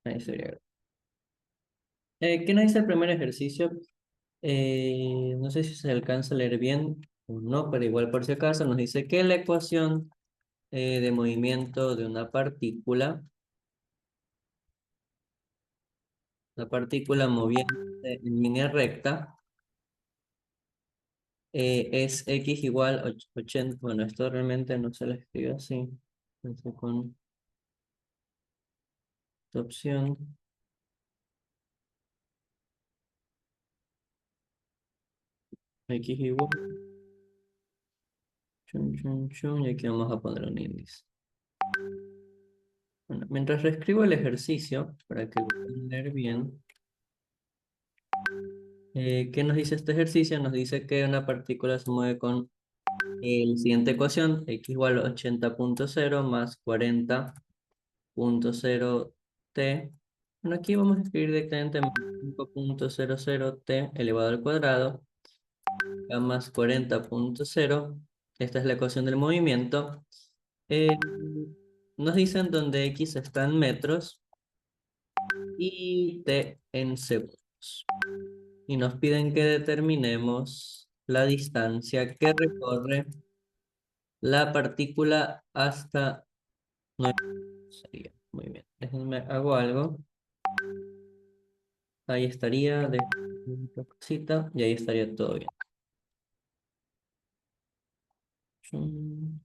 Ahí sería. ¿Qué nos dice el primer ejercicio? No sé si se alcanza a leer bien o no, pero igual por si acaso nos dice que la ecuación de movimiento de una partícula moviéndose en línea recta, es x igual a 80. Bueno, esto realmente no se lo escribe así. Entonces, con esta opción, x igual, chun, chun, chun, y aquí vamos a poner un índice. Bueno, mientras reescribo el ejercicio, para que lo puedan leer bien, ¿qué nos dice este ejercicio? Nos dice que una partícula se mueve con la siguiente ecuación: x igual a 80,0 más 40,0 t. Bueno, aquí vamos a escribir directamente 5,00 t elevado al cuadrado, a más 40,0. Esta es la ecuación del movimiento. Eh, Nos dicen donde x está en metros y t en segundos. Y nos piden que determinemos la distancia que recorre la partícula hasta nuestro sería. Muy bien. Déjenme, hago algo. Ahí estaría, de una cosita, y ahí estaría todo bien. Chum.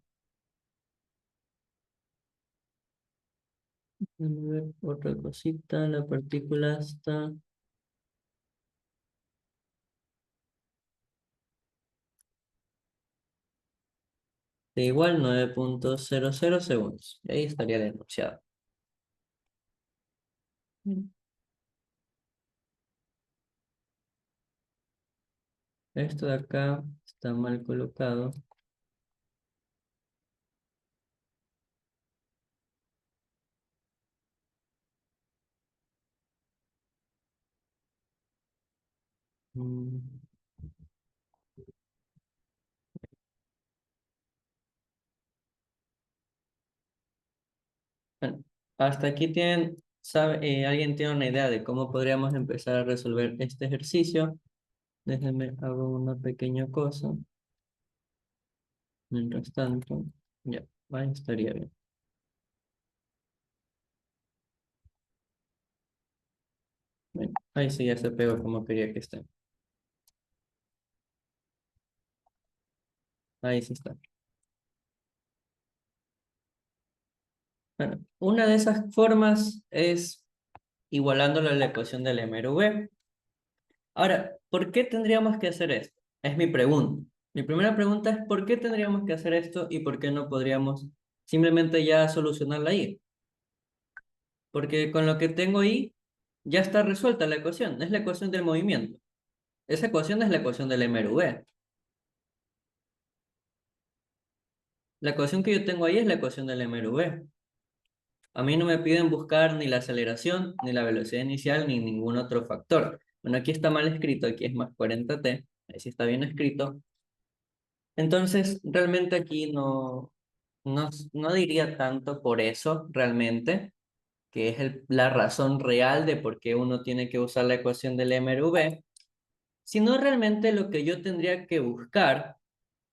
Déjame ver otra cosita. La partícula está de igual 9,00 segundos. Y ahí estaría el enunciado. Mm. Esto de acá está mal colocado. Mm. Bueno, hasta aquí ¿alguien tiene una idea de cómo podríamos empezar a resolver este ejercicio? Déjenme, hago una pequeña cosa. Mientras tanto, ya, ahí estaría bien. Bueno, ahí sí ya se pegó como quería que esté. Ahí sí está. Bueno, una de esas formas es igualándolo a la ecuación del MRV. Ahora, ¿por qué tendríamos que hacer esto? Es mi pregunta. Mi primera pregunta es: ¿por qué tendríamos que hacer esto y por qué no podríamos simplemente ya solucionarla ahí? Porque con lo que tengo ahí ya está resuelta la ecuación. Es la ecuación del movimiento. Esa ecuación es la ecuación del MRV. La ecuación que yo tengo ahí es la ecuación del MRV. A mí no me piden buscar ni la aceleración, ni la velocidad inicial, ni ningún otro factor. Bueno, aquí está mal escrito, aquí es más 40t, ahí sí está bien escrito. Entonces, realmente aquí no diría tanto por eso, realmente, que es la razón real de por qué uno tiene que usar la ecuación del MRV, sino realmente lo que yo tendría que buscar,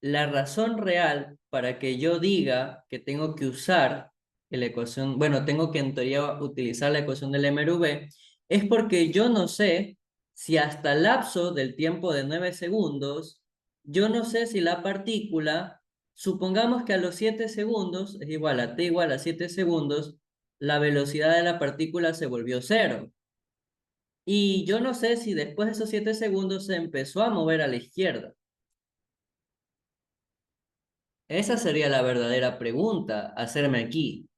la razón real para que yo diga que tengo que usar la ecuación, bueno, tengo que en teoría utilizar la ecuación del MRV, es porque yo no sé si hasta el lapso del tiempo de 9 segundos, yo no sé si la partícula, supongamos que a los 7 segundos es igual a t igual a 7 segundos, la velocidad de la partícula se volvió cero. Y yo no sé si después de esos 7 segundos se empezó a mover a la izquierda. Esa sería la verdadera pregunta a hacerme aquí.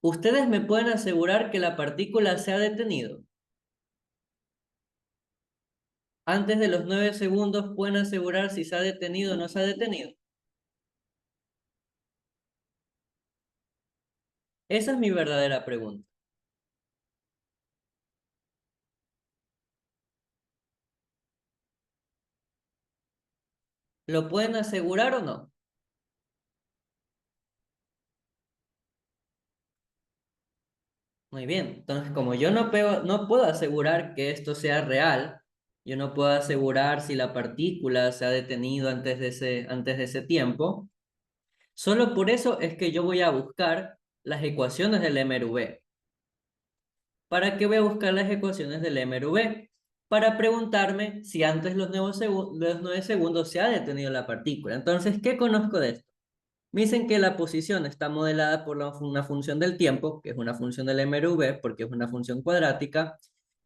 ¿Ustedes me pueden asegurar que la partícula se ha detenido? Antes de los 9 segundos, ¿pueden asegurar si se ha detenido o no se ha detenido? Esa es mi verdadera pregunta. ¿Lo pueden asegurar o no? Muy bien, entonces como yo no puedo asegurar que esto sea real, yo no puedo asegurar si la partícula se ha detenido antes de ese tiempo, solo por eso es que yo voy a buscar las ecuaciones del MRV. ¿Para qué voy a buscar las ecuaciones del MRV? Para preguntarme si antes los 9 segundos se ha detenido la partícula. Entonces, ¿qué conozco de esto? Me dicen que la posición está modelada por una función del tiempo, que es una función del MRV, porque es una función cuadrática,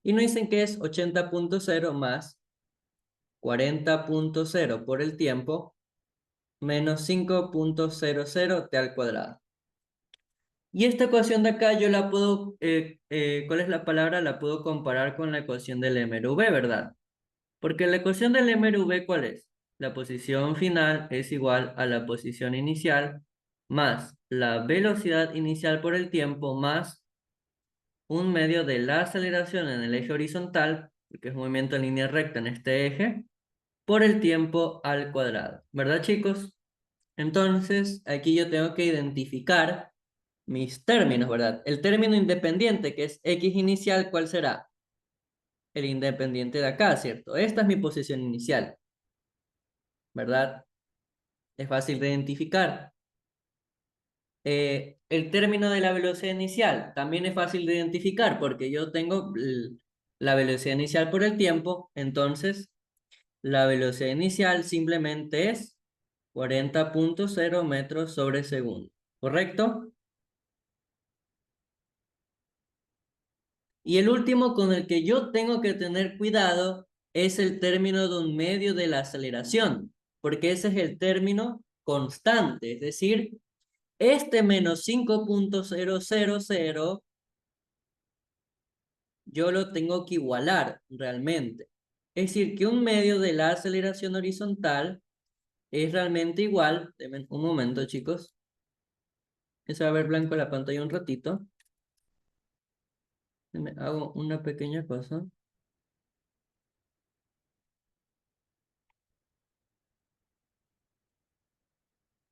y nos dicen que es 80.0 más 40.0 por el tiempo, menos 5.00 t al cuadrado. Y esta ecuación de acá yo la puedo, ¿cuál es la palabra? La puedo comparar con la ecuación del MRV, ¿verdad? Porque la ecuación del MRV, ¿cuál es? La posición final es igual a la posición inicial más la velocidad inicial por el tiempo más un medio de la aceleración en el eje horizontal, que es movimiento en línea recta en este eje, por el tiempo al cuadrado. ¿Verdad, chicos? Entonces, aquí yo tengo que identificar mis términos, ¿verdad? El término independiente, que es X inicial, ¿cuál será? El independiente de acá, ¿cierto? Esta es mi posición inicial, ¿verdad? Es fácil de identificar. El término de la velocidad inicial también es fácil de identificar porque yo tengo la velocidad inicial por el tiempo, entonces la velocidad inicial simplemente es 40.0 metros sobre segundo, ¿correcto? Y el último con el que yo tengo que tener cuidado es el término de un medio de la aceleración, porque ese es el término constante, es decir, este menos 5.000 yo lo tengo que igualar realmente. Es decir, que un medio de la aceleración horizontal es realmente igual, denme un momento chicos, que se va a ver blanco la pantalla un ratito. Hago una pequeña cosa.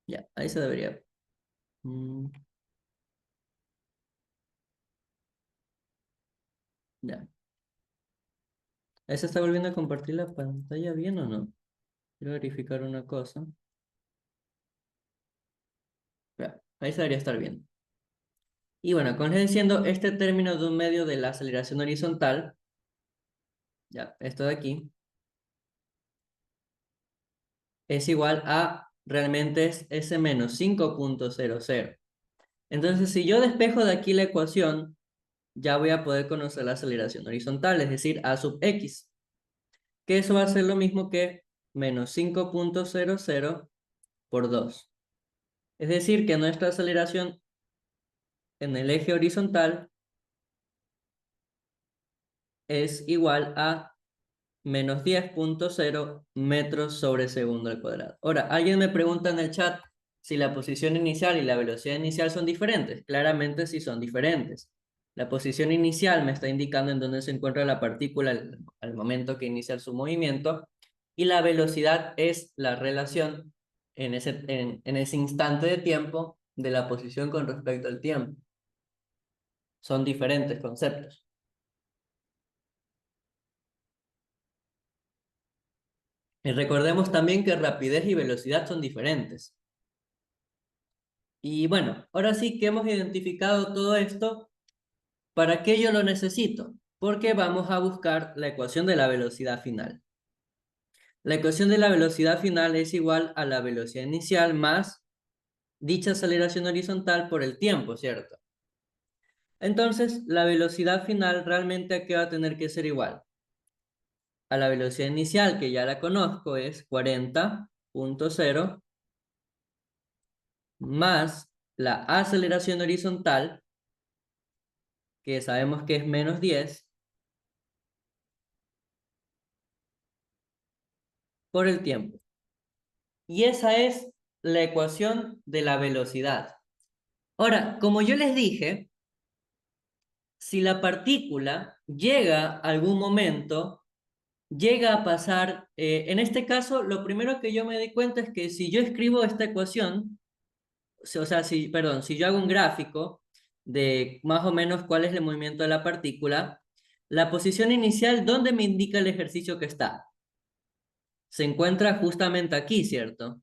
Ya, ahí se debería. Mm, ya. ¿Ahí se está volviendo a compartir la pantalla bien o no? Quiero verificar una cosa. Ya, ahí se debería estar bien. Y bueno, como les diciendo, este término de un medio de la aceleración horizontal, ya, esto de aquí, es igual a, realmente es S menos 5.00. Entonces, si yo despejo de aquí la ecuación, ya voy a poder conocer la aceleración horizontal, es decir, A sub X, que eso va a ser lo mismo que menos 5.00 por 2. Es decir, que nuestra aceleración en el eje horizontal es igual a menos 10.0 metros sobre segundo al cuadrado. Ahora, alguien me pregunta en el chat si la posición inicial y la velocidad inicial son diferentes. Claramente sí son diferentes. La posición inicial me está indicando en dónde se encuentra la partícula al momento que inicia su movimiento y la velocidad es la relación en ese instante de tiempo de la posición con respecto al tiempo. Son diferentes conceptos. Y recordemos también que rapidez y velocidad son diferentes. Y bueno, ahora sí que hemos identificado todo esto, ¿para qué yo lo necesito? Porque vamos a buscar la ecuación de la velocidad final. La ecuación de la velocidad final es igual a la velocidad inicial más dicha aceleración horizontal por el tiempo, ¿cierto? Entonces, la velocidad final realmente ¿a qué va a tener que ser igual? A la velocidad inicial, que ya la conozco, es 40.0 más la aceleración horizontal, que sabemos que es menos 10, por el tiempo. Y esa es la ecuación de la velocidad. Ahora, como yo les dije, si la partícula llega a algún momento, llega a pasar, en este caso, lo primero que yo me di cuenta es que si yo escribo esta ecuación, o sea, si, perdón, si yo hago un gráfico de más o menos cuál es el movimiento de la partícula, la posición inicial, ¿dónde me indica el ejercicio que está? Se encuentra justamente aquí, ¿cierto?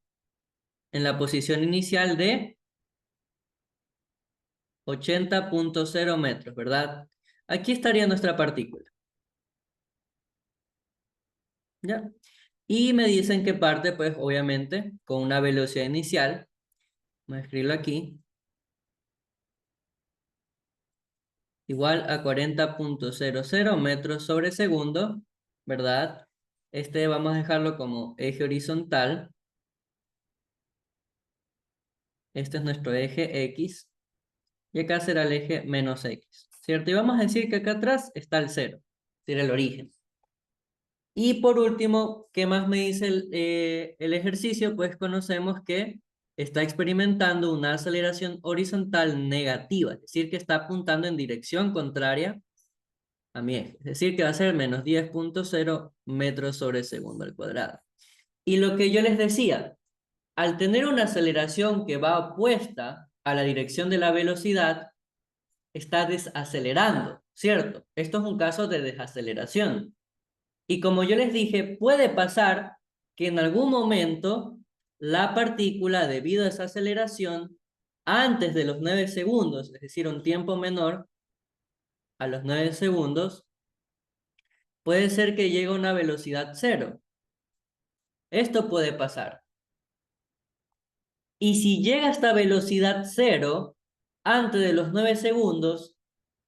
En la posición inicial de 80,0 metros, ¿verdad? Aquí estaría nuestra partícula, ¿ya? Y me dicen que parte, pues, obviamente, con una velocidad inicial. Voy a escribirlo aquí. Igual a 40,00 metros sobre segundo, ¿verdad? Este vamos a dejarlo como eje horizontal. Este es nuestro eje X. Y acá será el eje menos X, ¿cierto? Y vamos a decir que acá atrás está el cero, es decir, el origen. Y por último, ¿qué más me dice el ejercicio? Pues conocemos que está experimentando una aceleración horizontal negativa, es decir, que está apuntando en dirección contraria a mi eje. Es decir, que va a ser menos 10,0 metros sobre segundo al cuadrado. Y lo que yo les decía, al tener una aceleración que va opuesta a la dirección de la velocidad, está desacelerando, ¿cierto? Esto es un caso de desaceleración. Y como yo les dije, puede pasar que en algún momento la partícula, debido a esa aceleración, antes de los 9 segundos, es decir, un tiempo menor a los 9 segundos, puede ser que llegue a una velocidad cero. Esto puede pasar. Y si llega a esta velocidad cero, antes de los 9 segundos,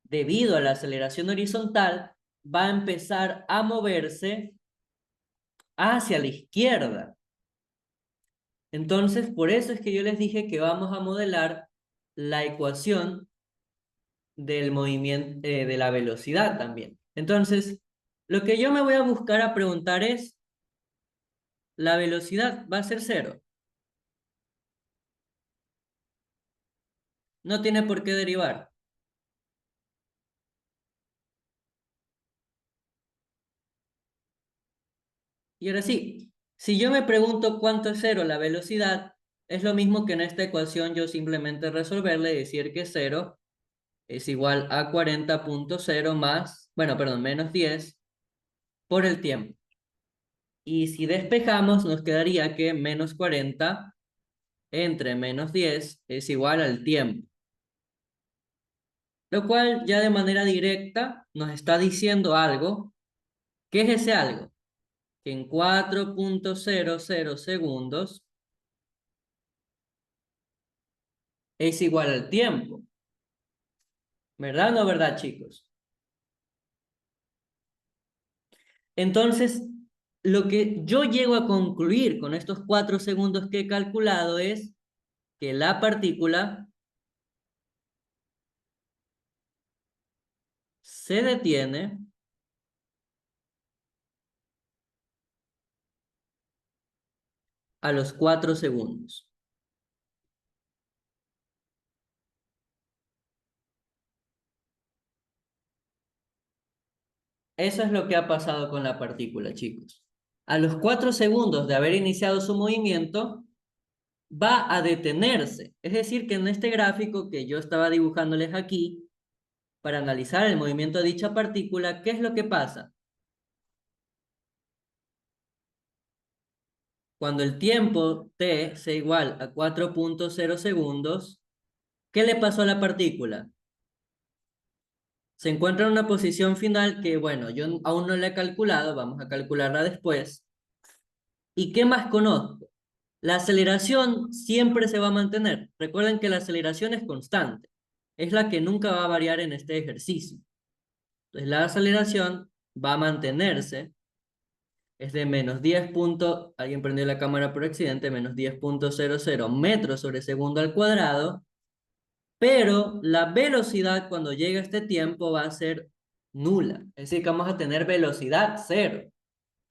debido a la aceleración horizontal, va a empezar a moverse hacia la izquierda. Entonces, por eso es que yo les dije que vamos a modelar la ecuación del movimiento, de la velocidad también. Entonces, lo que yo me voy a buscar a preguntar es, ¿la velocidad va a ser cero? No tiene por qué derivar. Y ahora sí, si yo me pregunto cuánto es cero la velocidad, es lo mismo que en esta ecuación yo simplemente resolverle y decir que cero es igual a 40,0 más, bueno, perdón, menos 10 por el tiempo. Y si despejamos, nos quedaría que menos 40 entre menos 10 es igual al tiempo. Lo cual ya de manera directa nos está diciendo algo. ¿Qué es ese algo? Que en 4,00 segundos es igual al tiempo. ¿Verdad o no verdad, chicos? Entonces, lo que yo llego a concluir con estos 4 segundos que he calculado es que la partícula se detiene a los 4 segundos. Eso es lo que ha pasado con la partícula, chicos. A los 4 segundos de haber iniciado su movimiento, va a detenerse. Es decir, que en este gráfico que yo estaba dibujándoles aquí, para analizar el movimiento de dicha partícula, ¿qué es lo que pasa? Cuando el tiempo t sea igual a 4,0 segundos, ¿qué le pasó a la partícula? Se encuentra en una posición final que, bueno, yo aún no la he calculado, vamos a calcularla después. ¿Y qué más conozco? La aceleración siempre se va a mantener. Recuerden que la aceleración es constante. Es la que nunca va a variar en este ejercicio. Entonces la aceleración va a mantenerse. Es de menos 10 alguien prendió la cámara por accidente, menos 10,00 metros sobre segundo al cuadrado. Pero la velocidad cuando llegue a este tiempo va a ser nula. Es decir, que vamos a tener velocidad cero.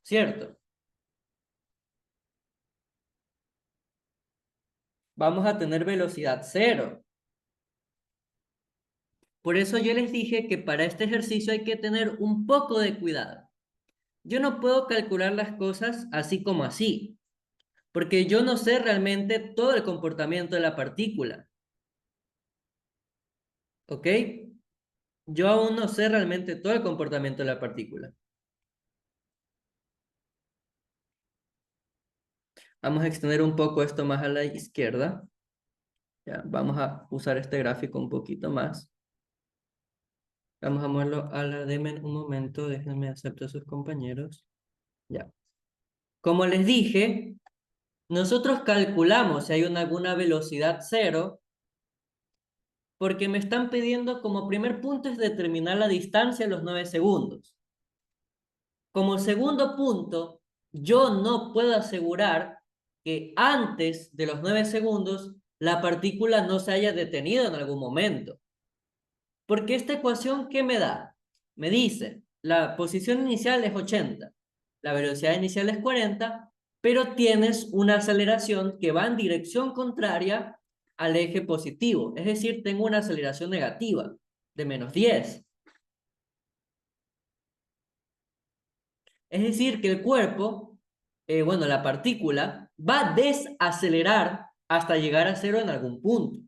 ¿Cierto? Vamos a tener velocidad cero. Por eso yo les dije que para este ejercicio hay que tener un poco de cuidado. Yo no puedo calcular las cosas así como así, porque yo no sé realmente todo el comportamiento de la partícula. ¿Ok? Yo aún no sé realmente todo el comportamiento de la partícula. Vamos a extender un poco esto más a la izquierda. Ya, vamos a usar este gráfico un poquito más. Vamos a moverlo a la... Deme un momento, déjenme aceptar a sus compañeros. Ya. Como les dije, nosotros calculamos si hay alguna velocidad cero, porque me están pidiendo como primer punto es determinar la distancia en los 9 segundos. Como segundo punto, yo no puedo asegurar que antes de los 9 segundos la partícula no se haya detenido en algún momento. Porque esta ecuación, ¿qué me da? Me dice, la posición inicial es 80, la velocidad inicial es 40, pero tienes una aceleración que va en dirección contraria al eje positivo. Es decir, tengo una aceleración negativa de -10. Es decir, que el cuerpo, bueno, la partícula, va a desacelerar hasta llegar a cero en algún punto.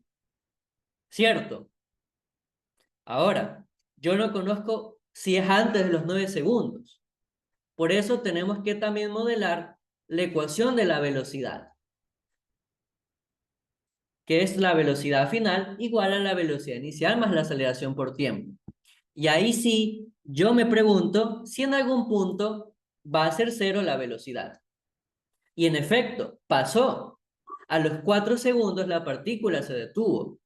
¿Cierto? Ahora, yo no conozco si es antes de los 9 segundos. Por eso tenemos que también modelar la ecuación de la velocidad, que es la velocidad final igual a la velocidad inicial más la aceleración por tiempo. Y ahí sí, yo me pregunto si en algún punto va a ser cero la velocidad. Y en efecto, pasó. A los 4 segundos la partícula se detuvo,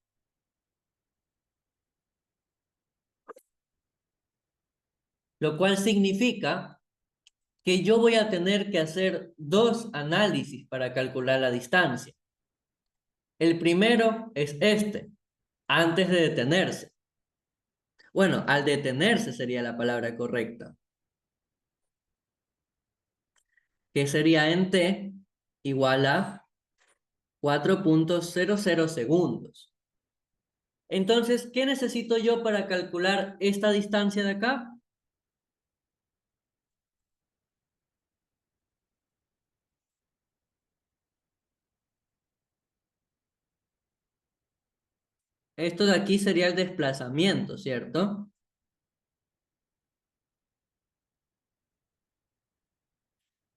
lo cual significa que yo voy a tener que hacer dos análisis para calcular la distancia. El primero es este, antes de detenerse. Bueno, al detenerse sería la palabra correcta, que sería en t igual a 4,00 segundos. Entonces, ¿qué necesito yo para calcular esta distancia de acá? Esto de aquí sería el desplazamiento, ¿cierto?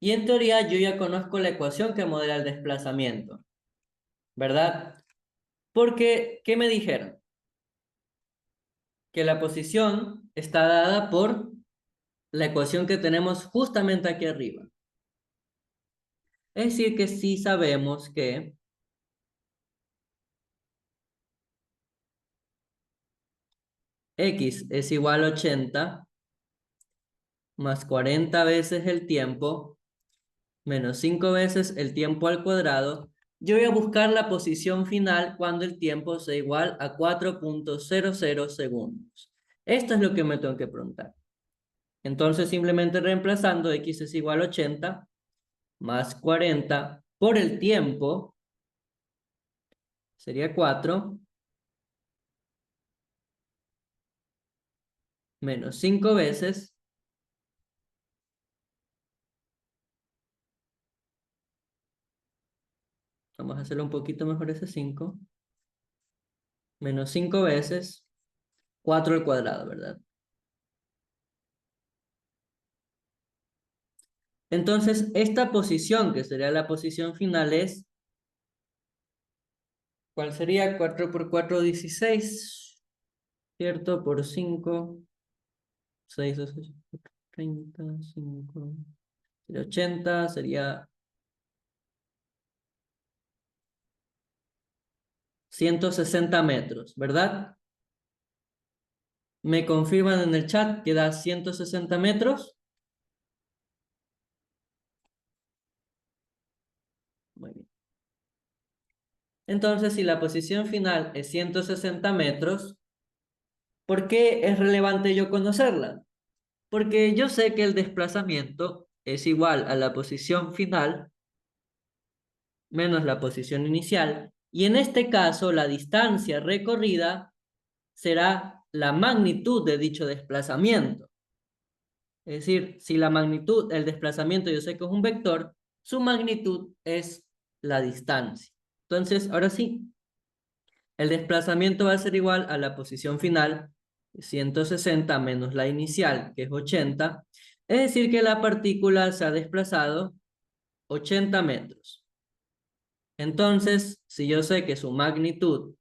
Y en teoría yo ya conozco la ecuación que modela el desplazamiento, ¿verdad? Porque, ¿qué me dijeron? Que la posición está dada por la ecuación que tenemos justamente aquí arriba. Es decir, que sí sabemos que x es igual a 80 más 40 veces el tiempo menos 5 veces el tiempo al cuadrado. Yo voy a buscar la posición final cuando el tiempo sea igual a 4,00 segundos. Esto es lo que me tengo que preguntar. Entonces, simplemente reemplazando x es igual a 80 más 40 por el tiempo, sería 4, menos 5 veces, vamos a hacerlo un poquito mejor ese 5, menos 5 veces 4 al cuadrado, ¿verdad? Entonces, esta posición, que sería la posición final, es, ¿cuál sería? 4 por 4, 16, ¿cierto? Por 5, 6, 30, 5, 80, sería 160 metros, ¿verdad? ¿Me confirman en el chat que da 160 metros? Muy bien. Entonces, si la posición final es 160 metros, ¿por qué es relevante yo conocerla? Porque yo sé que el desplazamiento es igual a la posición final menos la posición inicial, y en este caso la distancia recorrida será la magnitud de dicho desplazamiento. Es decir, si la magnitud, el desplazamiento yo sé que es un vector, su magnitud es la distancia. Entonces, ahora sí, El desplazamiento va a ser igual a la posición final, 160 menos la inicial, que es 80. Es decir, que la partícula se ha desplazado 80 metros. Entonces, si yo sé que su magnitud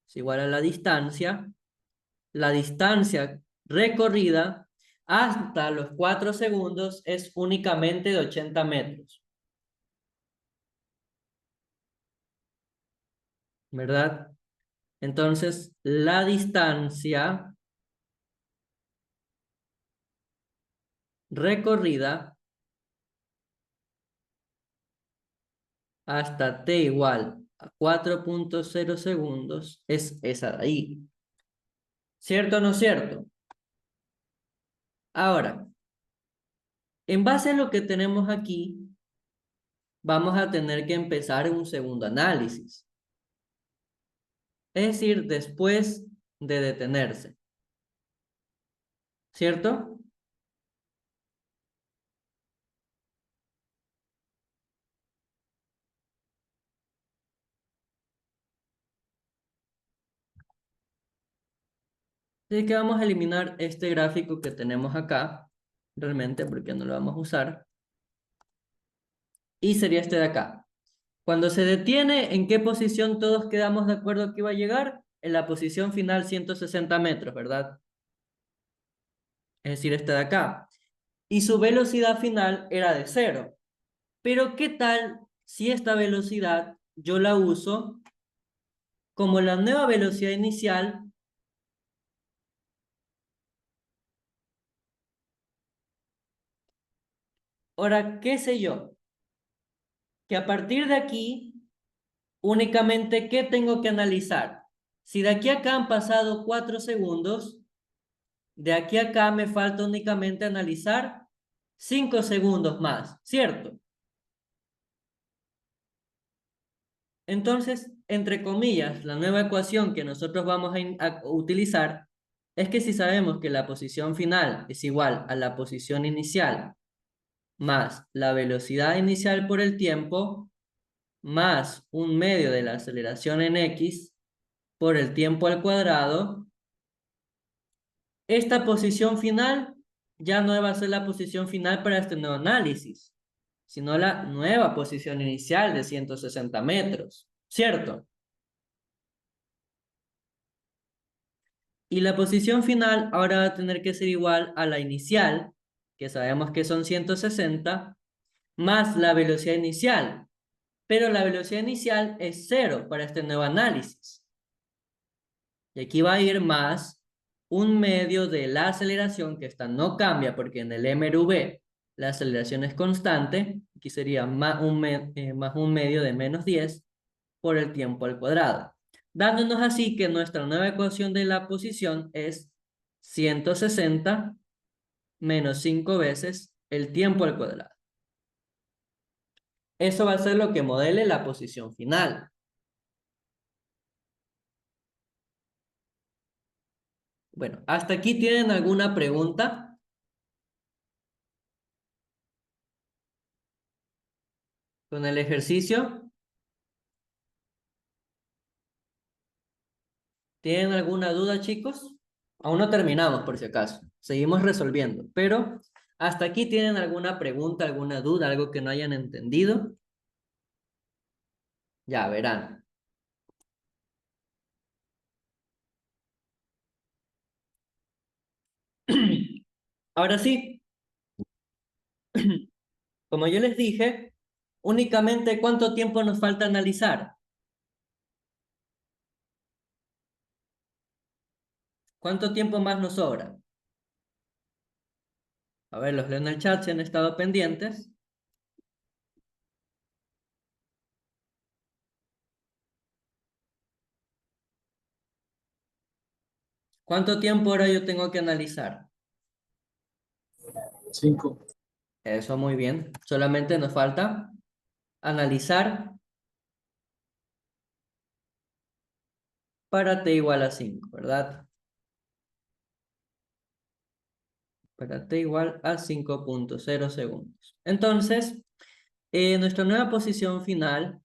es igual a la distancia recorrida hasta los 4 segundos es únicamente de 80 metros, ¿verdad? Entonces, la distancia recorrida hasta t igual a 4,0 segundos es esa de ahí. ¿Cierto o no cierto? Ahora, en base a lo que tenemos aquí, vamos a tener que empezar un segundo análisis. Es decir, después de detenerse. ¿Cierto? Así que vamos a eliminar este gráfico que tenemos acá, realmente porque no lo vamos a usar. Y sería este de acá. Cuando se detiene, ¿en qué posición todos quedamos de acuerdo que iba a llegar? En la posición final 160 metros, ¿verdad? Es decir, este de acá. Y su velocidad final era de 0. Pero ¿qué tal si esta velocidad yo la uso como la nueva velocidad inicial? Ahora, ¿qué sé yo? Que a partir de aquí, únicamente, ¿qué tengo que analizar? Si de aquí a acá han pasado 4 segundos, de aquí a acá me falta únicamente analizar 5 segundos más, ¿cierto? Entonces, entre comillas, la nueva ecuación que nosotros vamos a utilizar es que si sabemos que la posición final es igual a la posición inicial más la velocidad inicial por el tiempo, más un medio de la aceleración en x por el tiempo al cuadrado, esta posición final ya no va a ser la posición final para este nuevo análisis, sino la nueva posición inicial de 160 metros, ¿cierto? Y la posición final ahora va a tener que ser igual a la inicial, que sabemos que son 160, más la velocidad inicial. Pero la velocidad inicial es 0 para este nuevo análisis. Y aquí va a ir más un medio de la aceleración, que esta no cambia porque en el MRV la aceleración es constante. Aquí sería más más un medio de menos 10 por el tiempo al cuadrado. Dándonos así que nuestra nueva ecuación de la posición es 160 menos 5 veces el tiempo al cuadrado. Eso va a ser lo que modele la posición final. Bueno, ¿hasta aquí tienen alguna pregunta con el ejercicio? ¿Tienen alguna duda, chicos? Aún no terminamos, por si acaso. Seguimos resolviendo. Pero, ¿hasta aquí tienen alguna pregunta, alguna duda, algo que no hayan entendido? Ya verán. Ahora sí, como yo les dije, únicamente ¿cuánto tiempo nos falta analizar? ¿Cuánto tiempo más nos sobra? A ver, los leo en el chat si han estado pendientes. ¿Cuánto tiempo ahora yo tengo que analizar? 5. Eso muy bien. Solamente nos falta analizar para t igual a 5, ¿verdad? Para t igual a 5,0 segundos. Entonces, nuestra nueva posición final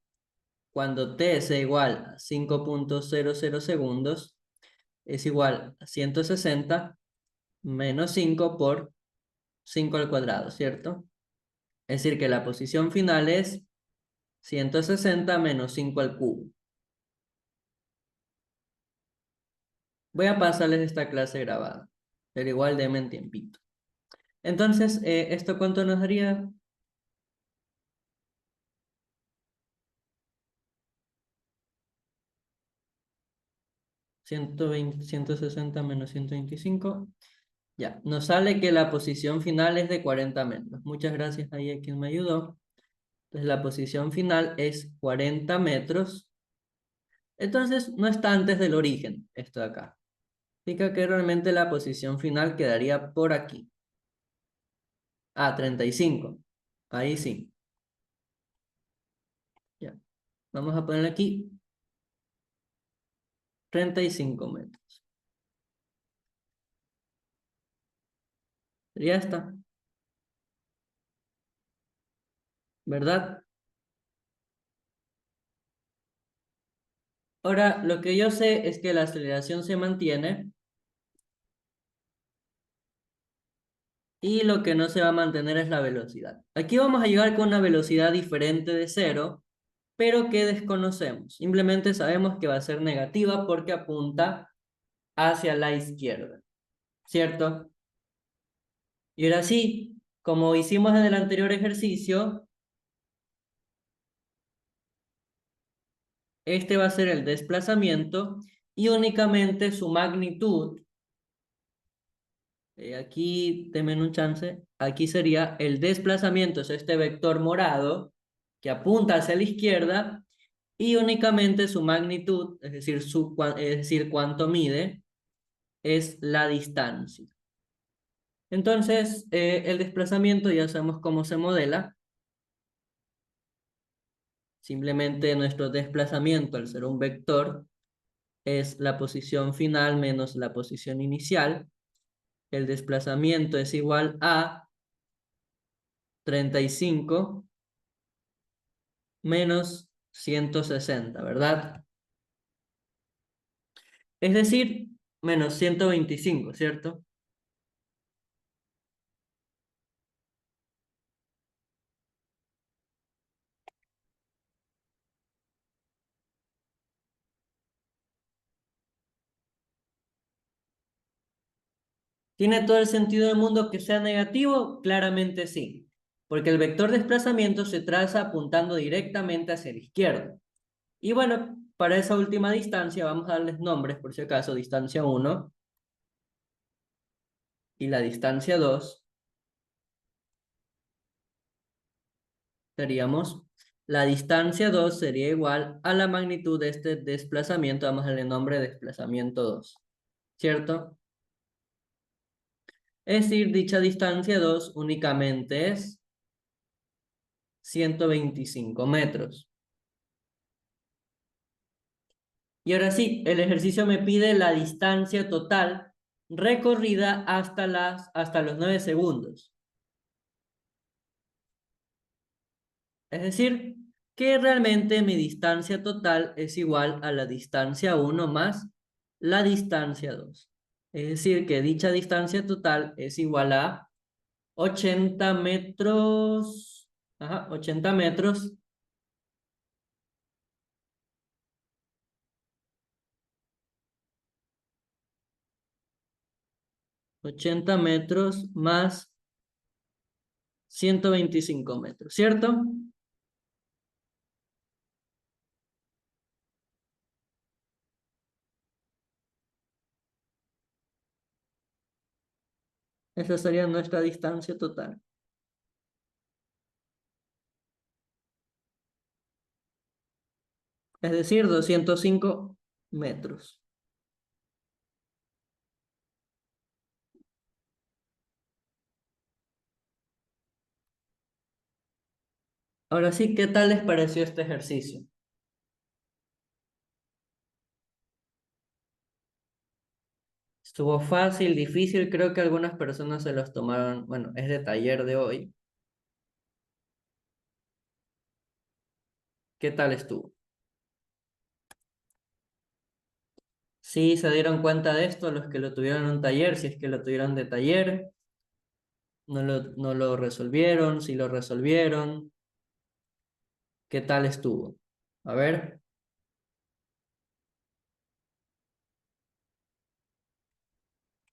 cuando t sea igual a 5.00 segundos, es igual a 160 menos 5 por 5 al cuadrado, ¿cierto? Es decir, que la posición final es 160 menos 5 al cubo. Voy a pasarles esta clase grabada, pero igual denme en tiempito. Entonces, ¿esto cuánto nos daría? 120, 160 menos 125. Ya, nos sale que la posición final es de 40 metros. Muchas gracias ahí a quien me ayudó. Entonces, la posición final es 40 metros. Entonces, no está antes del origen, esto de acá. Significa que realmente la posición final quedaría por aquí. Ah, 35. Ahí sí. Ya. Vamos a poner aquí 35 metros. Ya está, ¿verdad? Ahora, lo que yo sé es que la aceleración se mantiene y lo que no se va a mantener es la velocidad. Aquí vamos a llegar con una velocidad diferente de cero, pero que desconocemos. Simplemente sabemos que va a ser negativa porque apunta hacia la izquierda, ¿cierto? Y ahora sí, como hicimos en el anterior ejercicio, este va a ser el desplazamiento y únicamente su magnitud, aquí denme un chance, aquí sería el desplazamiento, es este vector morado que apunta hacia la izquierda y únicamente su magnitud, es decir, es decir, cuánto mide, es la distancia. Entonces, el desplazamiento ya sabemos cómo se modela. Simplemente nuestro desplazamiento, al ser un vector, es la posición final menos la posición inicial. El desplazamiento es igual a 35 menos 160, ¿verdad? Es decir, menos 125, ¿cierto? ¿Tiene todo el sentido del mundo que sea negativo? Claramente sí, porque el vector desplazamiento se traza apuntando directamente hacia la izquierda. Y bueno, para esa última distancia vamos a darles nombres, por si acaso, distancia 1 y la distancia 2. Seríamos, la distancia 2 sería igual a la magnitud de este desplazamiento, vamos a darle nombre desplazamiento 2, ¿cierto? Es decir, dicha distancia 2 únicamente es 125 metros. Y ahora sí, el ejercicio me pide la distancia total recorrida hasta los 9 segundos. Es decir, que realmente mi distancia total es igual a la distancia 1 más la distancia 2. Es decir, que dicha distancia total es igual a 80 metros. Ajá, 80 metros. 80 metros más 125 metros, ¿cierto? Esa sería nuestra distancia total. Es decir, 205 metros. Ahora sí, ¿qué tal les pareció este ejercicio? Estuvo fácil, difícil, creo que algunas personas se los tomaron, bueno, es de taller de hoy. ¿Qué tal estuvo? Sí, se dieron cuenta de esto los que lo tuvieron en un taller, si es que lo tuvieron de taller, no lo resolvieron, si lo resolvieron, ¿qué tal estuvo? A ver,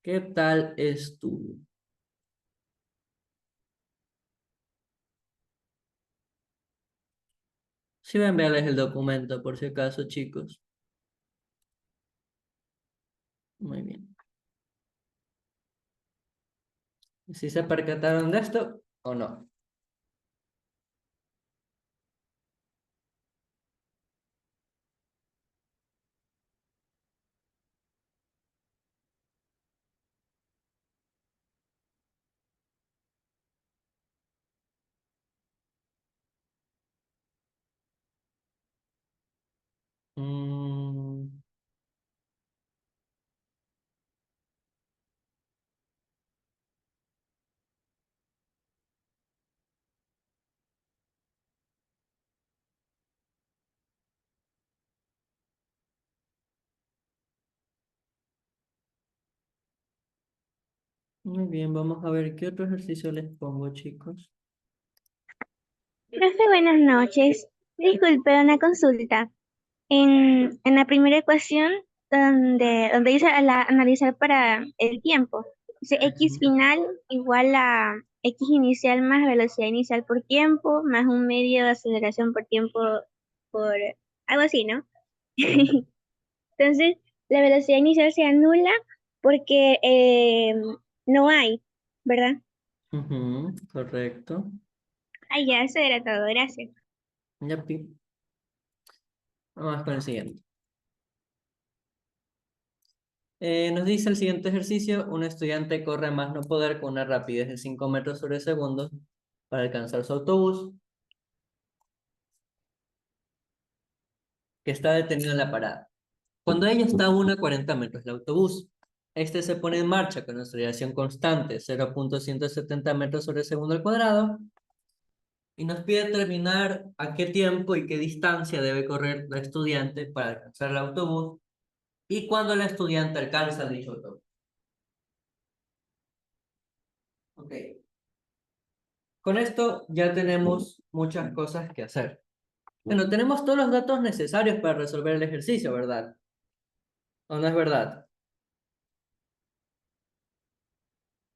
¿qué tal estuvo? Sí, voy a enviarles el documento por si acaso, chicos. Muy bien. ¿Si se percataron de esto o no? Mm, muy bien, vamos a ver qué otro ejercicio les pongo, chicos. Profe, buenas noches. Disculpe, una consulta. En la primera ecuación, donde dice analizar para el tiempo, dice x Ujú, final igual a x inicial más velocidad inicial por tiempo, más un medio de aceleración por tiempo, por algo así, ¿no? sí. Entonces, la velocidad inicial se anula porque no hay, ¿verdad? Ujú, correcto. Ah, ya, eso era todo, gracias. Ya, vamos con el siguiente. Nos dice el siguiente ejercicio, un estudiante corre a más no poder con una rapidez de 5 metros sobre segundo para alcanzar su autobús, que está detenido en la parada. Cuando ella está a 1,40 metros del autobús, este se pone en marcha con aceleración constante, 0,170 metros sobre segundo al cuadrado, y nos pide determinar a qué tiempo y qué distancia debe correr la estudiante para alcanzar el autobús y cuando la estudiante alcanza dicho autobús. Ok. Con esto ya tenemos muchas cosas que hacer. Bueno, tenemos todos los datos necesarios para resolver el ejercicio, ¿verdad? ¿O no es verdad?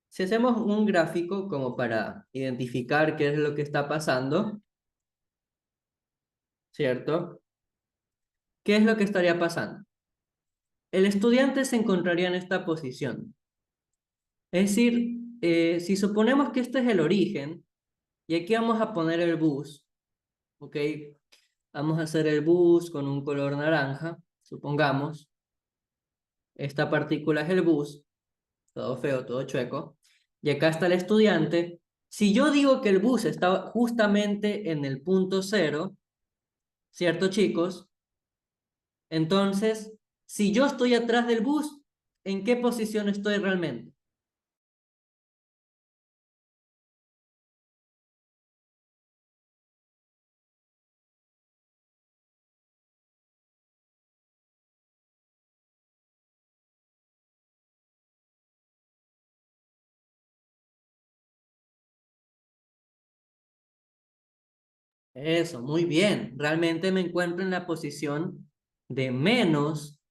Si hacemos un gráfico como para identificar qué es lo que está pasando, ¿cierto? ¿Qué es lo que estaría pasando? El estudiante se encontraría en esta posición. Es decir, si suponemos que este es el origen, y aquí vamos a poner el bus, ¿ok? Vamos a hacer el bus con un color naranja, supongamos. Esta partícula es el bus, todo feo, todo chueco. Y acá está el estudiante. Si yo digo que el bus está justamente en el punto cero, ¿cierto, chicos? Entonces, si yo estoy atrás del bus, ¿en qué posición estoy realmente? Eso, muy bien. Realmente me encuentro en la posición de menos,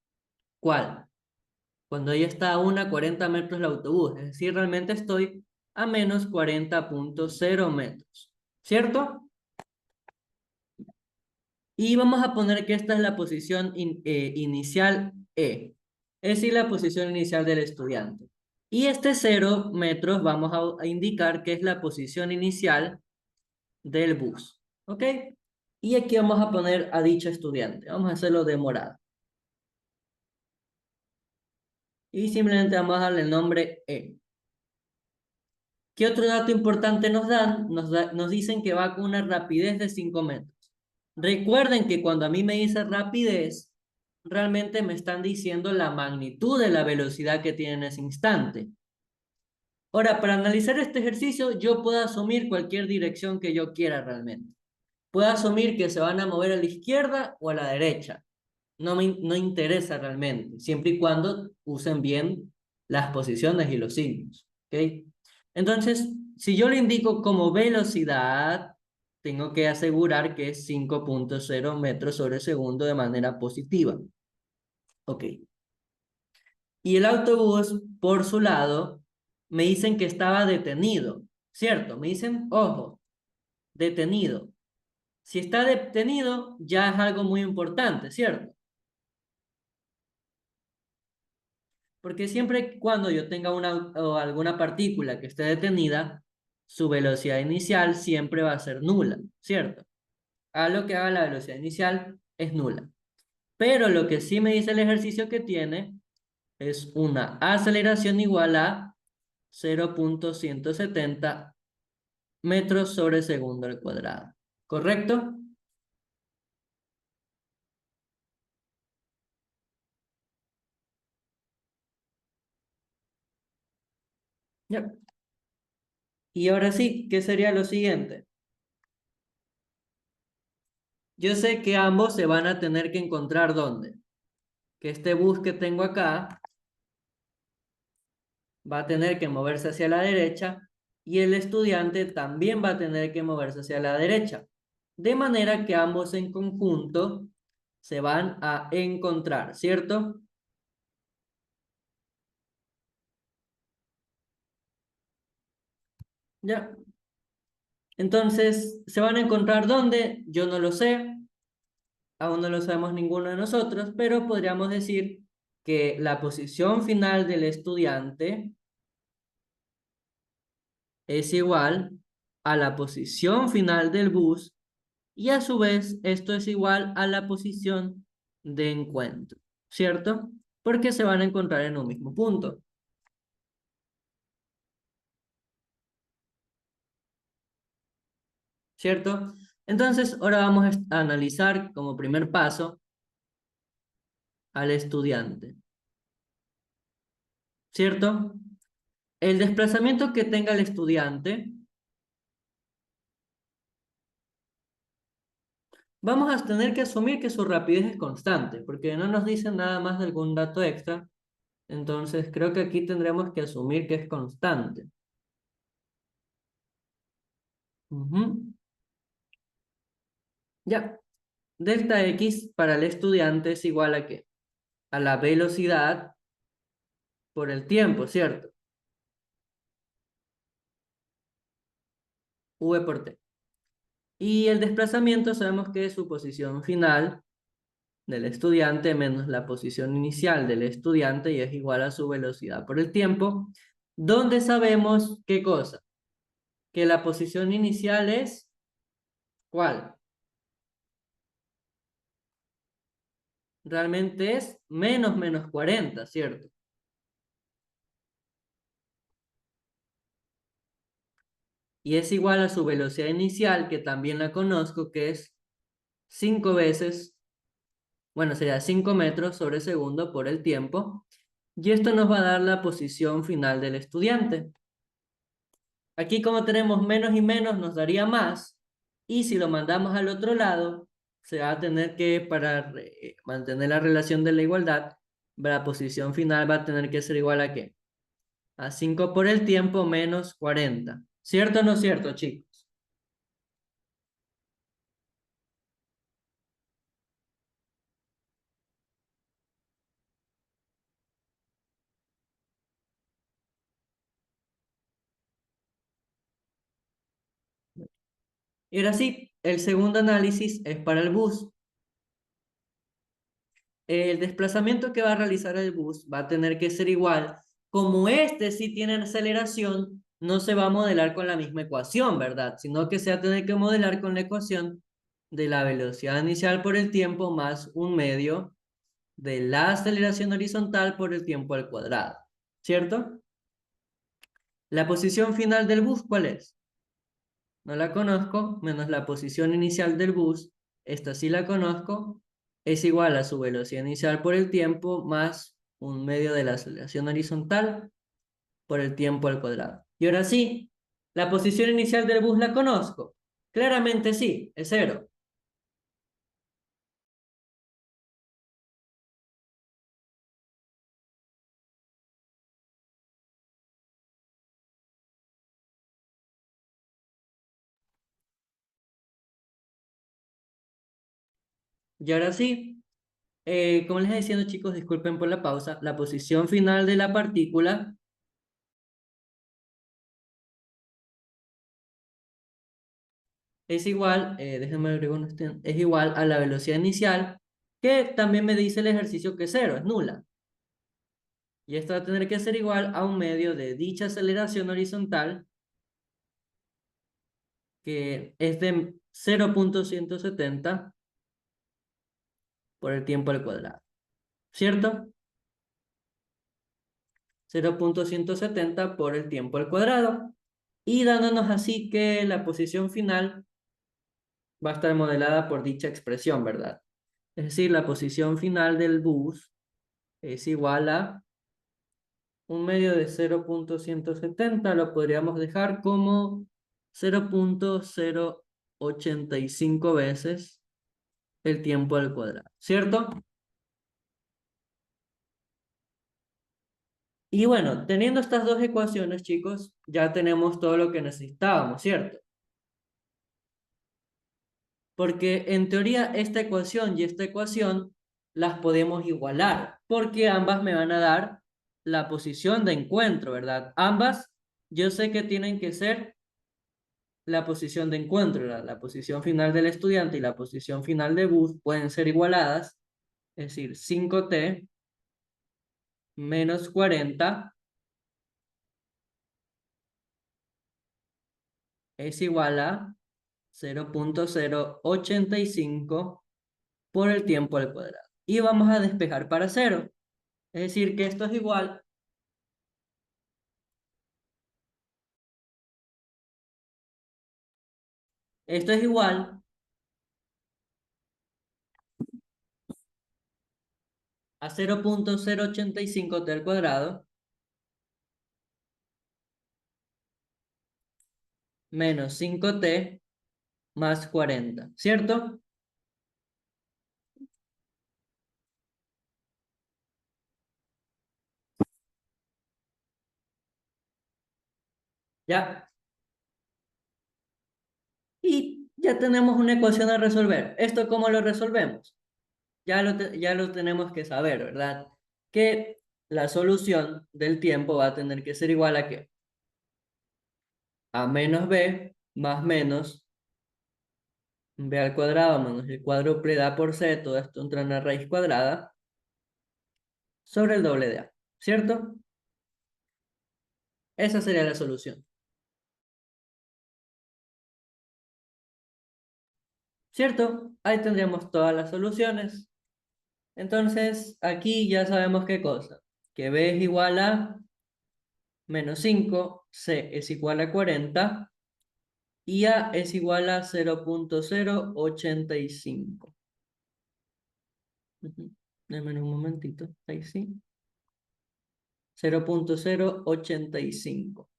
¿cuál? Cuando ella está a 1,40 metros del autobús. Es decir, realmente estoy a menos 40,0 metros. ¿Cierto? Y vamos a poner que esta es la posición inicial E. Es decir, la posición inicial del estudiante. Y este 0 metros vamos a indicar que es la posición inicial del bus. ¿Ok? Y aquí vamos a poner a dicho estudiante. Vamos a hacerlo de morado. Y simplemente vamos a darle el nombre E. ¿Qué otro dato importante nos dan? Nos dicen que va con una rapidez de 5 metros. Recuerden que cuando a mí me dice rapidez, realmente me están diciendo la magnitud de la velocidad que tiene en ese instante. Ahora, para analizar este ejercicio, yo puedo asumir cualquier dirección que yo quiera realmente. Puedo asumir que se van a mover a la izquierda o a la derecha. no interesa realmente, siempre y cuando usen bien las posiciones y los signos. ¿Ok? Entonces, si yo lo indico como velocidad, tengo que asegurar que es 5.0 metros sobre segundo de manera positiva. Ok. Y el autobús, por su lado, me dicen que estaba detenido, ¿cierto? Me dicen, ojo, detenido. Si está detenido, ya es algo muy importante, ¿cierto? Porque siempre cuando yo tenga o alguna partícula que esté detenida, su velocidad inicial siempre va a ser nula, ¿cierto? A lo que haga la velocidad inicial es nula. Pero lo que sí me dice el ejercicio que tiene es una aceleración igual a 0.170 metros sobre segundo al cuadrado. ¿Correcto? Ya. Y ahora sí, ¿qué sería lo siguiente? Yo sé que ambos se van a tener que encontrar ¿dónde? Que este bus que tengo acá va a tener que moverse hacia la derecha y el estudiante también va a tener que moverse hacia la derecha. De manera que ambos en conjunto se van a encontrar, ¿cierto? Ya. Entonces, ¿se van a encontrar dónde? Yo no lo sé, aún no lo sabemos ninguno de nosotros, pero podríamos decir que la posición final del estudiante es igual a la posición final del bus y a su vez esto es igual a la posición de encuentro, ¿cierto? Porque se van a encontrar en un mismo punto, ¿cierto? Entonces, ahora vamos a analizar como primer paso al estudiante, ¿cierto? El desplazamiento que tenga el estudiante, vamos a tener que asumir que su rapidez es constante, porque no nos dicen nada más de algún dato extra, entonces creo que aquí tendremos que asumir que es constante. Ujú. Ya, delta X para el estudiante es igual a ¿qué? A la velocidad por el tiempo, ¿cierto? V por T. Y el desplazamiento sabemos que es su posición final del estudiante menos la posición inicial del estudiante y es igual a su velocidad por el tiempo, donde sabemos qué cosa, que la posición inicial es ¿cuál? Realmente es menos 40, ¿cierto? Y es igual a su velocidad inicial, que también la conozco, que es 5 veces, bueno, sería 5 metros sobre segundo por el tiempo. Y esto nos va a dar la posición final del estudiante. Aquí como tenemos menos y menos nos daría más. Y si lo mandamos al otro lado, se va a tener que, para mantener la relación de la igualdad, la posición final va a tener que ser igual a ¿qué? A 5 por el tiempo menos 40. ¿Cierto o no cierto, chicos? Y ahora sí, el segundo análisis es para el bus. El desplazamiento que va a realizar el bus va a tener que ser igual. Como este sí tiene aceleración, no se va a modelar con la misma ecuación, ¿verdad? Sino que se va a tener que modelar con la ecuación de la velocidad inicial por el tiempo más un medio de la aceleración horizontal por el tiempo al cuadrado, ¿cierto? La posición final del bus, ¿cuál es? No la conozco, menos la posición inicial del bus, esta sí la conozco, es igual a su velocidad inicial por el tiempo más un medio de la aceleración horizontal por el tiempo al cuadrado. Y ahora sí, la posición inicial del bus la conozco. Claramente sí, es cero. Y ahora sí, como les decía diciendo, chicos, disculpen por la pausa, la posición final de la partícula es igual, déjenme agregar es igual a la velocidad inicial, que también me dice el ejercicio que es cero, es nula. Y esto va a tener que ser igual a un medio de dicha aceleración horizontal, que es de 0,170 por el tiempo al cuadrado. ¿Cierto? 0,170 por el tiempo al cuadrado. Y dándonos así que la posición final va a estar modelada por dicha expresión, ¿verdad? Es decir, la posición final del bus es igual a un medio de 0,170, lo podríamos dejar como 0,085 veces el tiempo al cuadrado, ¿cierto? Y bueno, teniendo estas dos ecuaciones, chicos, ya tenemos todo lo que necesitábamos, ¿cierto? Porque en teoría esta ecuación y esta ecuación las podemos igualar, porque ambas me van a dar la posición de encuentro, ¿verdad? Ambas yo sé que tienen que ser la posición de encuentro, ¿verdad? La posición final del estudiante y la posición final de bus pueden ser igualadas, es decir, 5t menos 40 es igual a 0,085 por el tiempo al cuadrado. Y vamos a despejar para cero. Es decir, que esto es igual a 0,085 t al cuadrado menos 5t más 40, ¿cierto? Ya. Y ya tenemos una ecuación a resolver. ¿Esto cómo lo resolvemos? Ya lo tenemos que saber, ¿verdad? Que la solución del tiempo va a tener que ser igual a ¿qué? A menos b más menos b al cuadrado menos el cuádruple de a por c, todo esto entra en la raíz cuadrada, sobre el doble de a, ¿cierto? Esa sería la solución, ¿cierto? Ahí tendríamos todas las soluciones. Entonces, aquí ya sabemos qué cosa, que b es igual a menos 5, c es igual a 40 y a es igual a 0,085. Denme un momentito, ahí sí. 0,085.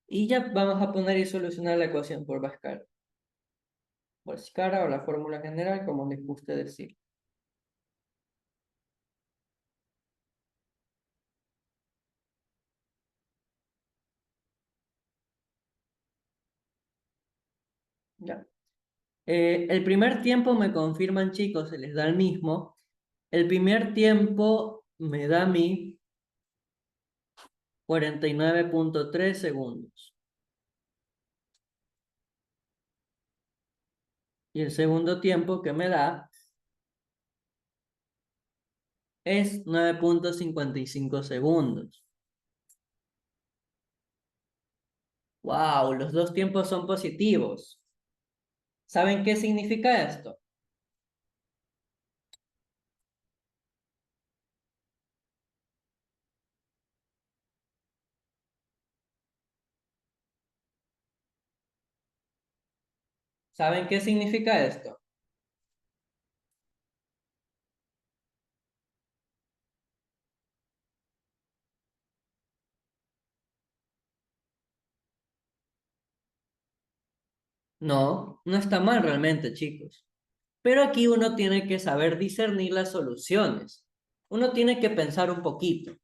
Y ya vamos a poner y solucionar la ecuación por Bhaskara. Bhaskara o la fórmula general, como les guste decir. Ya. El primer tiempo me confirman, chicos, se les da el mismo. El primer tiempo me da a mí 49,3 segundos. Y el segundo tiempo que me da es 9,55 segundos. ¡Wow! Los dos tiempos son positivos. ¿Saben qué significa esto? ¿Saben qué significa esto? No, no está mal realmente, chicos. Pero aquí uno tiene que saber discernir las soluciones. Uno tiene que pensar un poquito.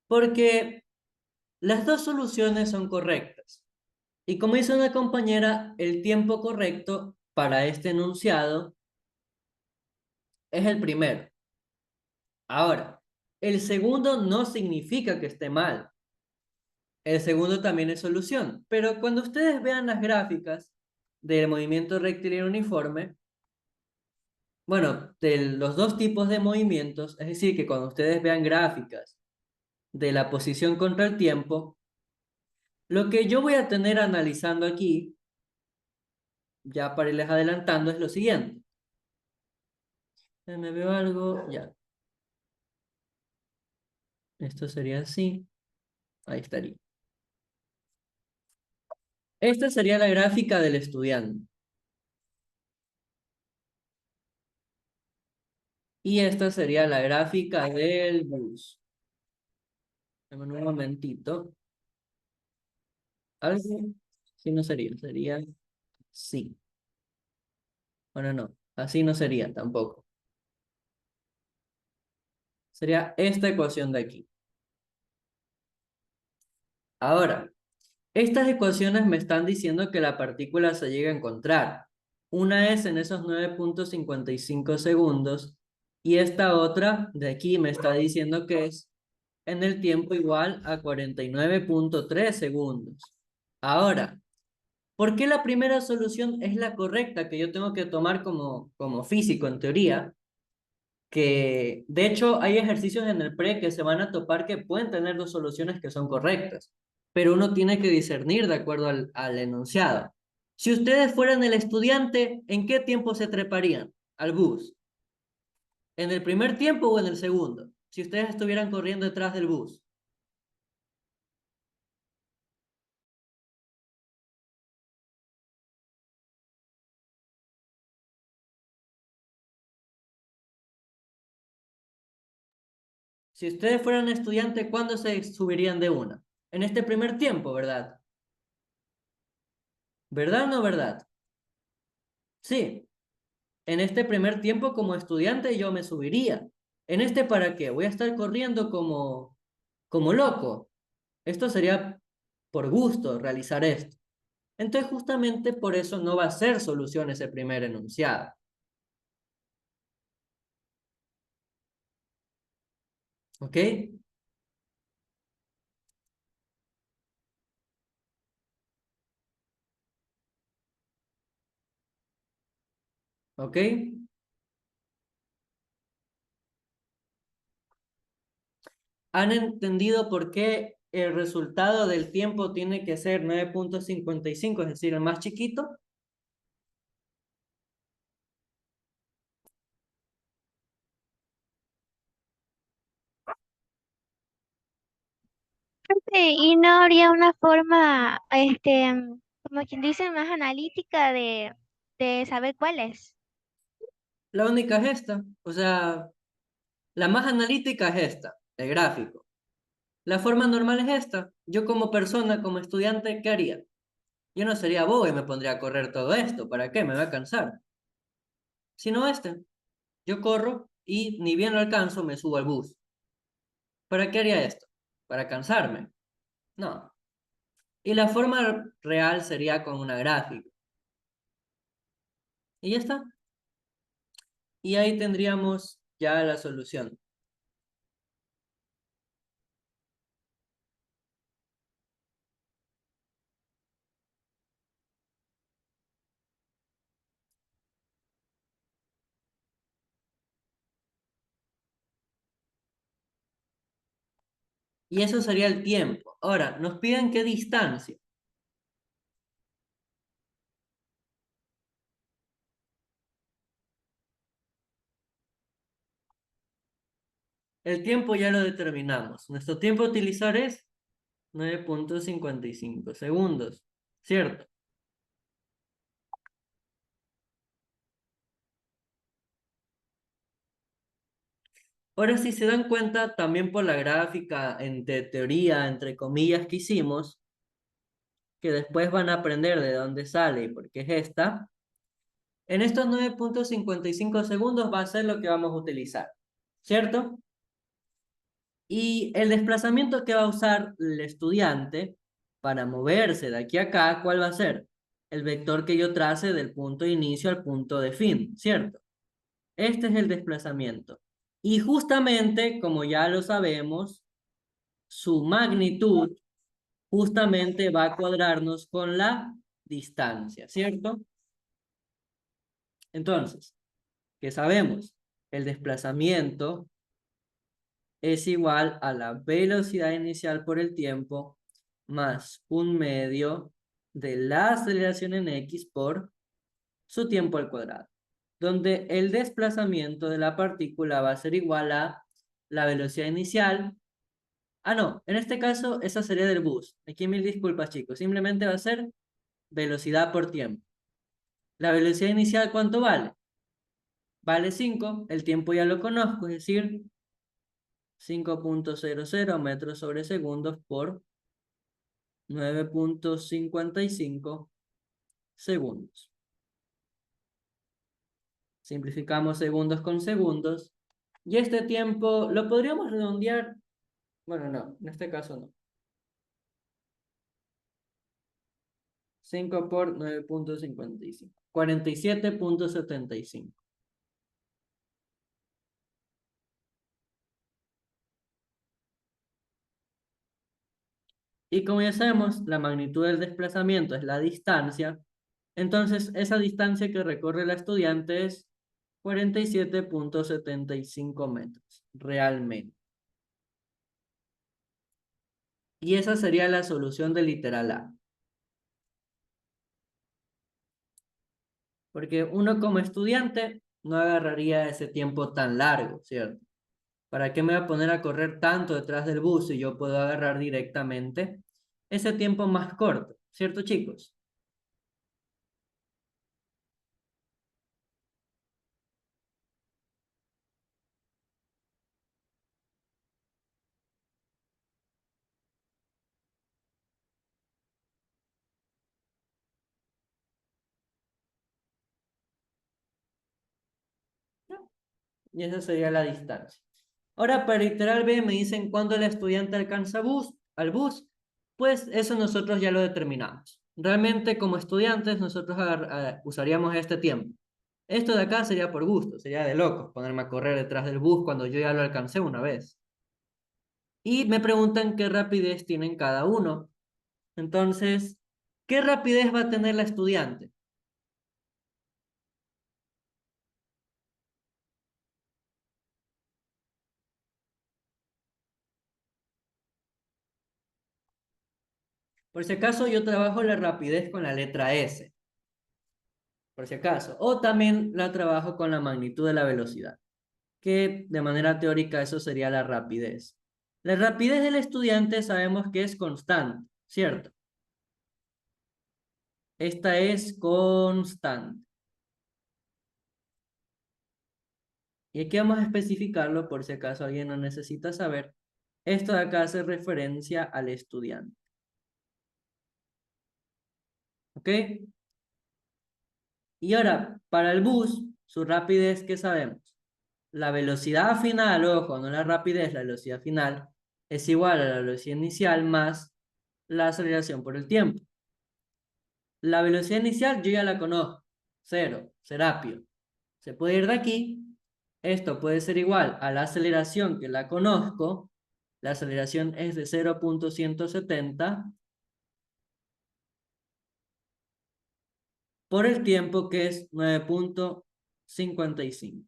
Porque las dos soluciones son correctas. Y como dice una compañera, el tiempo correcto para este enunciado es el primero. Ahora, el segundo no significa que esté mal. El segundo también es solución. Pero cuando ustedes vean las gráficas del movimiento rectilíneo uniforme, bueno, de los dos tipos de movimientos, es decir, que cuando ustedes vean gráficas de la posición contra el tiempo, lo que yo voy a tener analizando aquí, ya para irles adelantando, es lo siguiente. Me veo algo, ya. Esto sería así. Ahí estaría. Esta sería la gráfica del estudiante. Y esta sería la gráfica del bus. Dame un momentito. Algo, sí no sería, sería sí. Bueno, no, así no sería tampoco. Sería esta ecuación de aquí. Ahora, estas ecuaciones me están diciendo que la partícula se llega a encontrar. Una es en esos 9,55 segundos y esta otra de aquí me está diciendo que es en el tiempo igual a 49,3 segundos. Ahora, ¿por qué la primera solución es la correcta que yo tengo que tomar como físico en teoría? Que de hecho hay ejercicios en el pre que se van a topar que pueden tener dos soluciones que son correctas, pero uno tiene que discernir de acuerdo al enunciado. Si ustedes fueran el estudiante, ¿en qué tiempo se treparían al bus? ¿En el primer tiempo o en el segundo? Si ustedes estuvieran corriendo detrás del bus. Si ustedes fueran estudiantes, ¿cuándo se subirían de una? En este primer tiempo, ¿verdad? ¿Verdad o no verdad? Sí, en este primer tiempo como estudiante yo me subiría. ¿En este para qué? Voy a estar corriendo como loco. Esto sería por gusto realizar esto. Entonces justamente por eso no va a ser solución ese primer enunciado. ¿Ok? ¿Ok? ¿Han entendido por qué el resultado del tiempo tiene que ser 9,55, es decir, el más chiquito? Y no habría una forma, como quien dice, más analítica de saber cuál es. La única es esta. O sea, la más analítica es esta, el gráfico. La forma normal es esta. Yo como persona, como estudiante, ¿qué haría? Yo no sería bobo y me pondría a correr todo esto. ¿Para qué? Me va a cansar. Sino este. Yo corro y ni bien lo alcanzo, me subo al bus. ¿Para qué haría esto? ¿Para cansarme? No. Y la forma real sería con una gráfica. Y ya está. Y ahí tendríamos ya la solución. Y eso sería el tiempo. Ahora, nos piden qué distancia. El tiempo ya lo determinamos. Nuestro tiempo a utilizar es 9,55 segundos. ¿Cierto? Ahora, si se dan cuenta, también por la gráfica entre teoría, entre comillas, que hicimos, que después van a aprender de dónde sale y por qué es esta, en estos 9,55 segundos va a ser lo que vamos a utilizar. ¿Cierto? Y el desplazamiento que va a usar el estudiante para moverse de aquí a acá, ¿cuál va a ser? El vector que yo trace del punto de inicio al punto de fin, ¿cierto? Este es el desplazamiento. Y justamente, como ya lo sabemos, su magnitud justamente va a cuadrarnos con la distancia, ¿cierto? Entonces, ¿qué sabemos? El desplazamiento es igual a la velocidad inicial por el tiempo más un medio de la aceleración en x por su tiempo al cuadrado, donde el desplazamiento de la partícula va a ser igual a la velocidad inicial. Ah, no, en este caso esa sería del bus. Aquí mil disculpas, chicos. Simplemente va a ser velocidad por tiempo. La velocidad inicial, ¿cuánto vale? Vale 5. El tiempo ya lo conozco, es decir, 5,00 metros sobre segundos por 9,55 segundos. Simplificamos segundos con segundos. Y este tiempo lo podríamos redondear. Bueno, no, en este caso no. 5 por 9,55. 47,75. Y como ya sabemos, la magnitud del desplazamiento es la distancia. Entonces, esa distancia que recorre el estudiante es 47,75 metros, realmente. Y esa sería la solución del literal A. Porque uno como estudiante no agarraría ese tiempo tan largo, ¿cierto? ¿Para qué me voy a poner a correr tanto detrás del bus si yo puedo agarrar directamente ese tiempo más corto? ¿Cierto, chicos? Y esa sería la distancia. Ahora, para literal B me dicen cuándo el estudiante alcanza al bus. Pues eso nosotros ya lo determinamos. Realmente como estudiantes nosotros usaríamos este tiempo. Esto de acá sería por gusto, sería de locos ponerme a correr detrás del bus cuando yo ya lo alcancé una vez. Y me preguntan qué rapidez tienen cada uno. Entonces, ¿qué rapidez va a tener la estudiante? Por si acaso yo trabajo la rapidez con la letra S, por si acaso. O también la trabajo con la magnitud de la velocidad, que de manera teórica eso sería la rapidez. La rapidez del estudiante sabemos que es constante, ¿cierto? Esta es constante. Y aquí vamos a especificarlo por si acaso alguien no necesita saber. Esto de acá hace referencia al estudiante. ¿Ok? Y ahora, para el bus, su rapidez, ¿qué sabemos? La velocidad final, ojo, no la rapidez, la velocidad final es igual a la velocidad inicial más la aceleración por el tiempo. La velocidad inicial yo ya la conozco, cero, Serapio. Se puede ir de aquí, esto puede ser igual a la aceleración que la conozco, la aceleración es de 0,170 por el tiempo que es 9,55.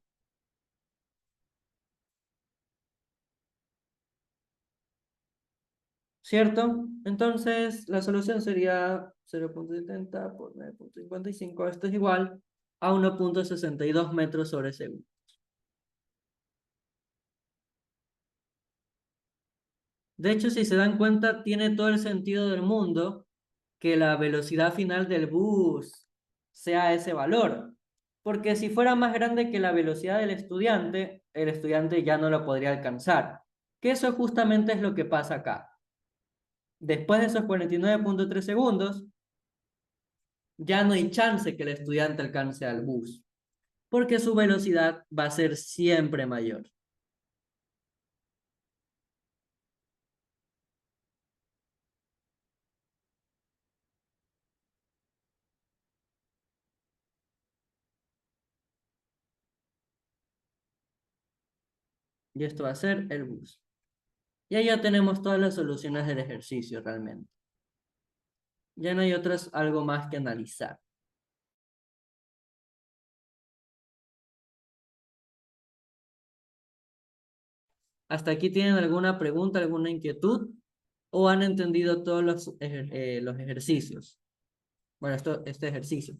¿Cierto? Entonces, la solución sería 0,70 por 9,55. Esto es igual a 1,62 metros sobre segundo. De hecho, si se dan cuenta, tiene todo el sentido del mundo que la velocidad final del bus sea ese valor. Porque si fuera más grande que la velocidad del estudiante, el estudiante ya no lo podría alcanzar. Que eso justamente es lo que pasa acá. Después de esos 49,3 segundos, ya no hay chance que el estudiante alcance al bus, porque su velocidad va a ser siempre mayor. Y esto va a ser el bus. Y ahí ya tenemos todas las soluciones del ejercicio realmente. Ya no hay otras, algo más que analizar. ¿Hasta aquí tienen alguna pregunta, alguna inquietud? ¿O han entendido todos los ejercicios? Bueno, este ejercicio.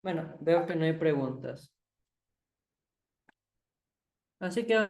Bueno, veo que no hay preguntas. Así que,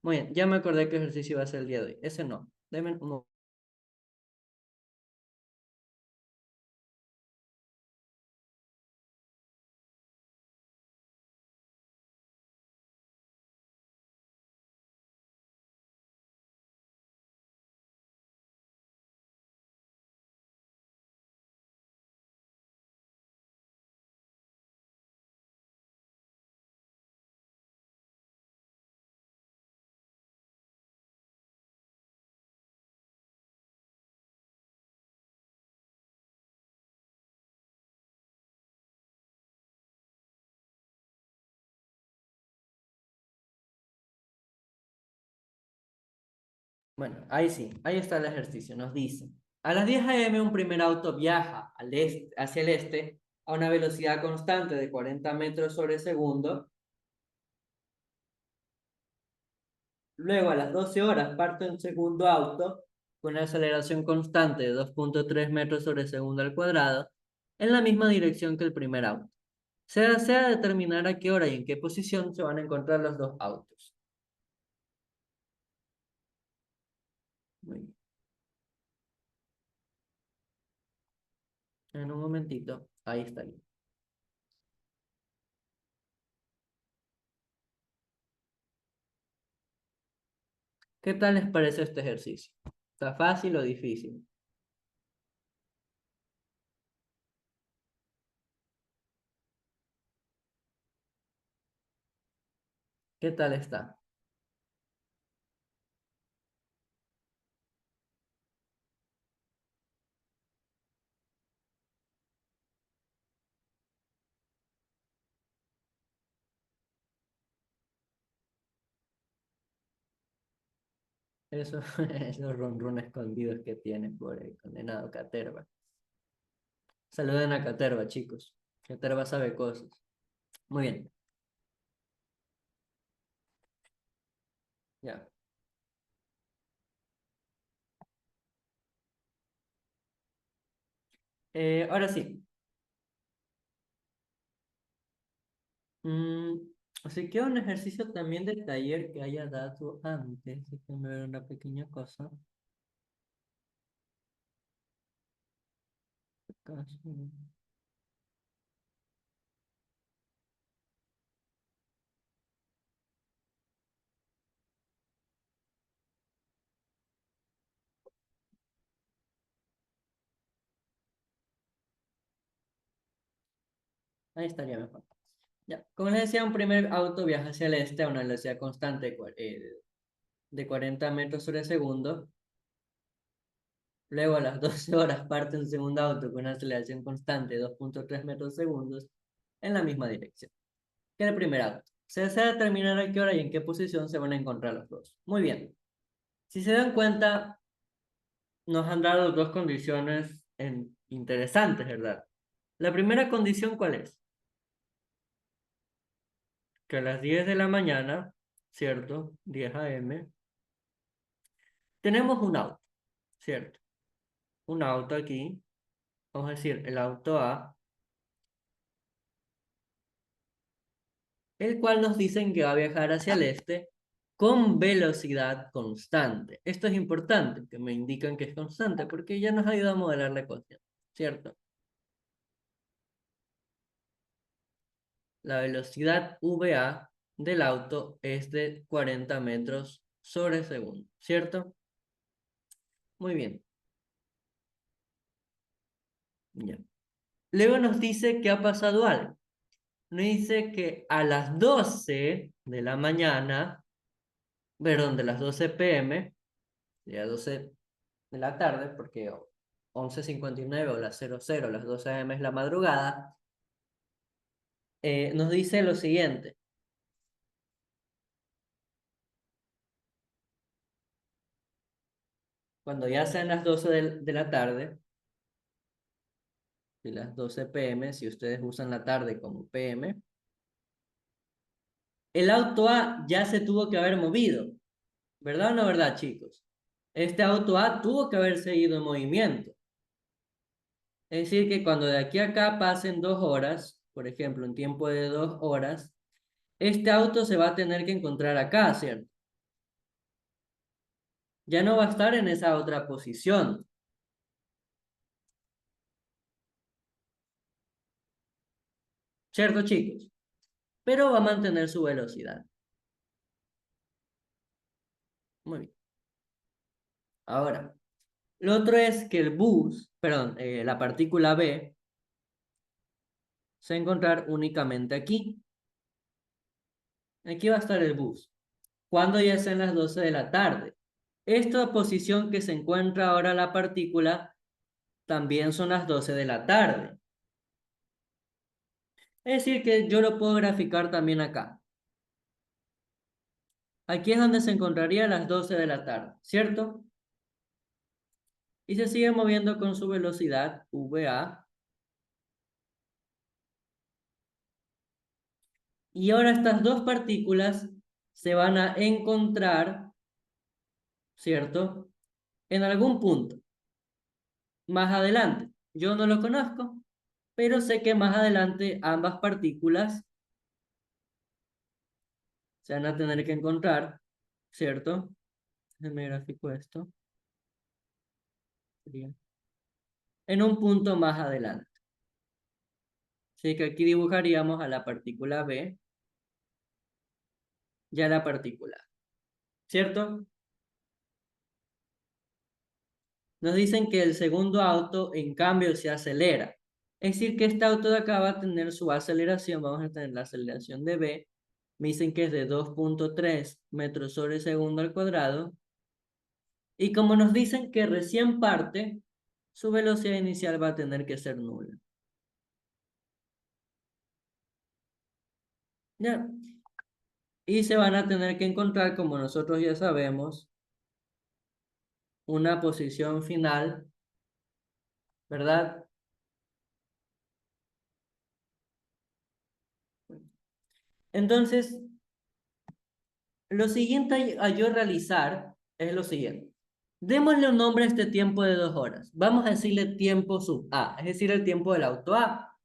muy bien, ya me acordé qué ejercicio va a ser el día de hoy. Ese no. Deme un Bueno, ahí sí, ahí está el ejercicio. Nos dice, a las 10 a.m. un primer auto viaja hacia el este a una velocidad constante de 40 metros sobre segundo. Luego, a las 12 horas, parte un segundo auto con una aceleración constante de 2,3 metros sobre segundo al cuadrado en la misma dirección que el primer auto. Se desea determinar a qué hora y en qué posición se van a encontrar los dos autos. Muy bien. En un momentito, ahí está. ¿Qué tal les parece este ejercicio? ¿Está fácil o difícil? ¿Qué tal está? Eso, esos ronrones escondidos que tiene por el condenado Caterva. Saluden a Caterva, chicos. Caterva sabe cosas. Muy bien, ya. Ahora sí. Mm, así que un ejercicio también de taller que haya dado antes. Déjenme ver una pequeña cosa. Caso. Ahí estaría mejor. Ya. Como les decía, un primer auto viaja hacia el este a una velocidad constante de 40 metros sobre segundo. Luego, a las 12 horas, parte un segundo auto con una aceleración constante de 2,3 metros segundos en la misma dirección que el primer auto. Se desea determinar a qué hora y en qué posición se van a encontrar los dos. Muy bien. Si se dan cuenta, nos han dado dos condiciones interesantes, ¿verdad? La primera condición, ¿cuál es? Que a las 10 de la mañana, ¿cierto? 10 a.m., tenemos un auto, ¿cierto? Un auto aquí, vamos a decir el auto A, el cual nos dicen que va a viajar hacia el este con velocidad constante. Esto es importante, que me indican que es constante, porque ya nos ayuda a modelar la ecuación, ¿cierto? La velocidad VA del auto es de 40 metros sobre segundo, ¿cierto? Muy bien. Ya. Luego nos dice que ha pasado algo. Nos dice que a las 12 de la mañana, perdón, de las 12 p.m., ya 12 de la tarde, porque 11:59 o las 00, las 12 a.m. es la madrugada, nos dice lo siguiente. Cuando ya sean las 12 de la tarde, y las 12 p.m., si ustedes usan la tarde como p.m., el auto A ya se tuvo que haber movido. ¿Verdad o no verdad, chicos? Este auto A tuvo que haber seguido en movimiento. Es decir, que cuando de aquí a acá pasen 2 horas, por ejemplo, un tiempo de 2 horas, este auto se va a tener que encontrar acá, ¿cierto? Ya no va a estar en esa otra posición, ¿cierto, chicos? Pero va a mantener su velocidad. Muy bien. Ahora, lo otro es que el bus, perdón, la partícula B, se va a encontrar únicamente aquí. Aquí va a estar el bus. Cuando ya sean las 12 de la tarde. Esta posición que se encuentra ahora la partícula también son las 12 de la tarde. Es decir, que yo lo puedo graficar también acá. Aquí es donde se encontraría las 12 de la tarde, ¿cierto? Y se sigue moviendo con su velocidad VA. Y ahora estas dos partículas se van a encontrar, ¿cierto? En algún punto, más adelante. Yo no lo conozco, pero sé que más adelante ambas partículas se van a tener que encontrar, ¿cierto? Déjenme gráfico esto. Sería en un punto más adelante. Así que aquí dibujaríamos a la partícula B y a la partícula A, ¿cierto? Nos dicen que el segundo auto, en cambio, se acelera. Es decir, que este auto de acá va a tener su aceleración, vamos a tener la aceleración de B, me dicen que es de 2.3 metros sobre segundo al cuadrado, y como nos dicen que recién parte, su velocidad inicial va a tener que ser nula. ¿Ya? Y se van a tener que encontrar, como nosotros ya sabemos, una posición final, ¿verdad? Entonces, lo siguiente a yo realizar es lo siguiente. Démosle un nombre a este tiempo de 2 horas. Vamos a decirle tiempo sub A, es decir, el tiempo del auto A.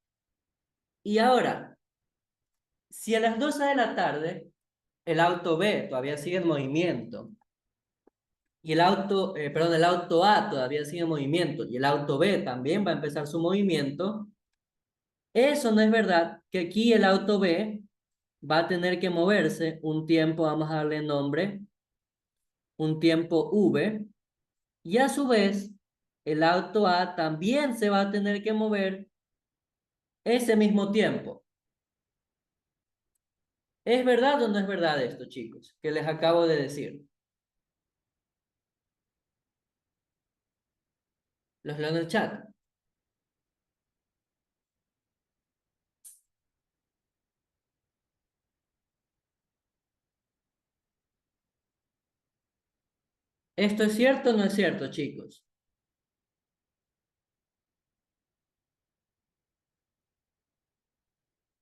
Y ahora, si a las 12 de la tarde el auto B todavía sigue en movimiento y el auto A todavía sigue en movimiento y el auto B también va a empezar su movimiento, eso no es verdad que aquí el auto B va a tener que moverse un tiempo, vamos a darle nombre, un tiempo V, y a su vez el auto A también se va a tener que mover ese mismo tiempo. ¿Es verdad o no es verdad esto, chicos? Que les acabo de decir. Los leo en el chat. ¿Esto es cierto o no es cierto, chicos?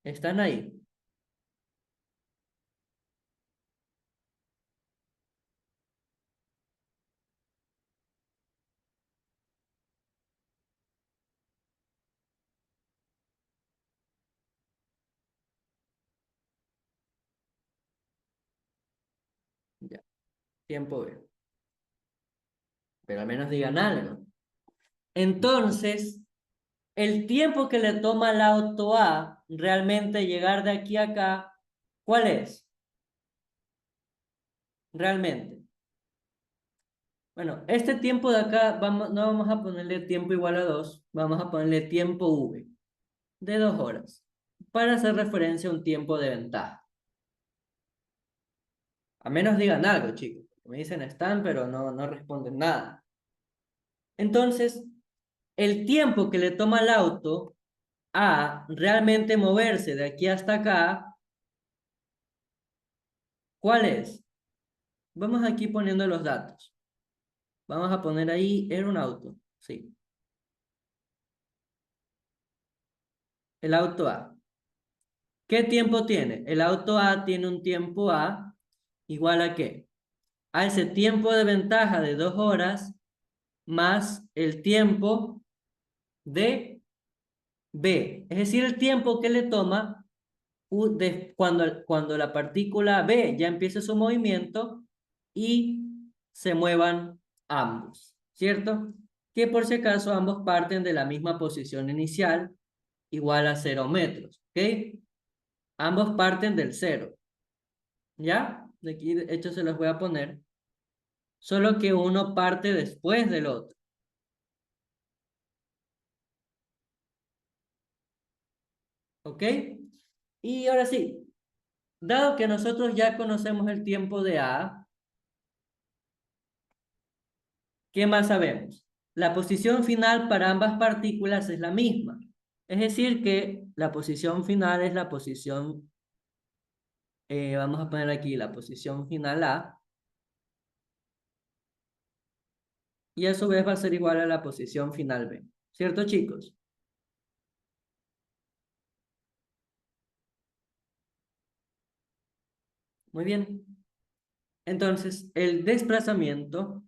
¿Están ahí? Ya, tiempo B. Pero al menos digan algo. Entonces, el tiempo que le toma al auto A realmente llegar de aquí a acá, ¿cuál es? Realmente. Bueno, este tiempo de acá no vamos a ponerle tiempo igual a 2, vamos a ponerle tiempo V de 2 horas para hacer referencia a un tiempo de ventaja. A menos digan algo, chicos. Me dicen están, pero no responden nada. Entonces, el tiempo que le toma al auto a realmente moverse de aquí hasta acá, ¿cuál es? Vamos aquí poniendo los datos. Vamos a poner ahí, era un auto, sí. El auto A. ¿Qué tiempo tiene? El auto A tiene un tiempo A igual a ¿qué? A ese tiempo de ventaja de 2 horas más el tiempo de B. Es decir, el tiempo que le toma cuando la partícula B ya empiece su movimiento y se muevan ambos, ¿cierto? Que por si acaso ambos parten de la misma posición inicial, igual a 0 metros, ¿ok? Ambos parten del 0, ¿ya? De aquí, de hecho, se los voy a poner, solo que uno parte después del otro, ¿ok? Y ahora sí, dado que nosotros ya conocemos el tiempo de A, ¿qué más sabemos? La posición final para ambas partículas es la misma. Es decir, que la posición final es la posición, vamos a poner aquí la posición final A, y a su vez va a ser igual a la posición final B. ¿Cierto, chicos? Muy bien. Entonces, el desplazamiento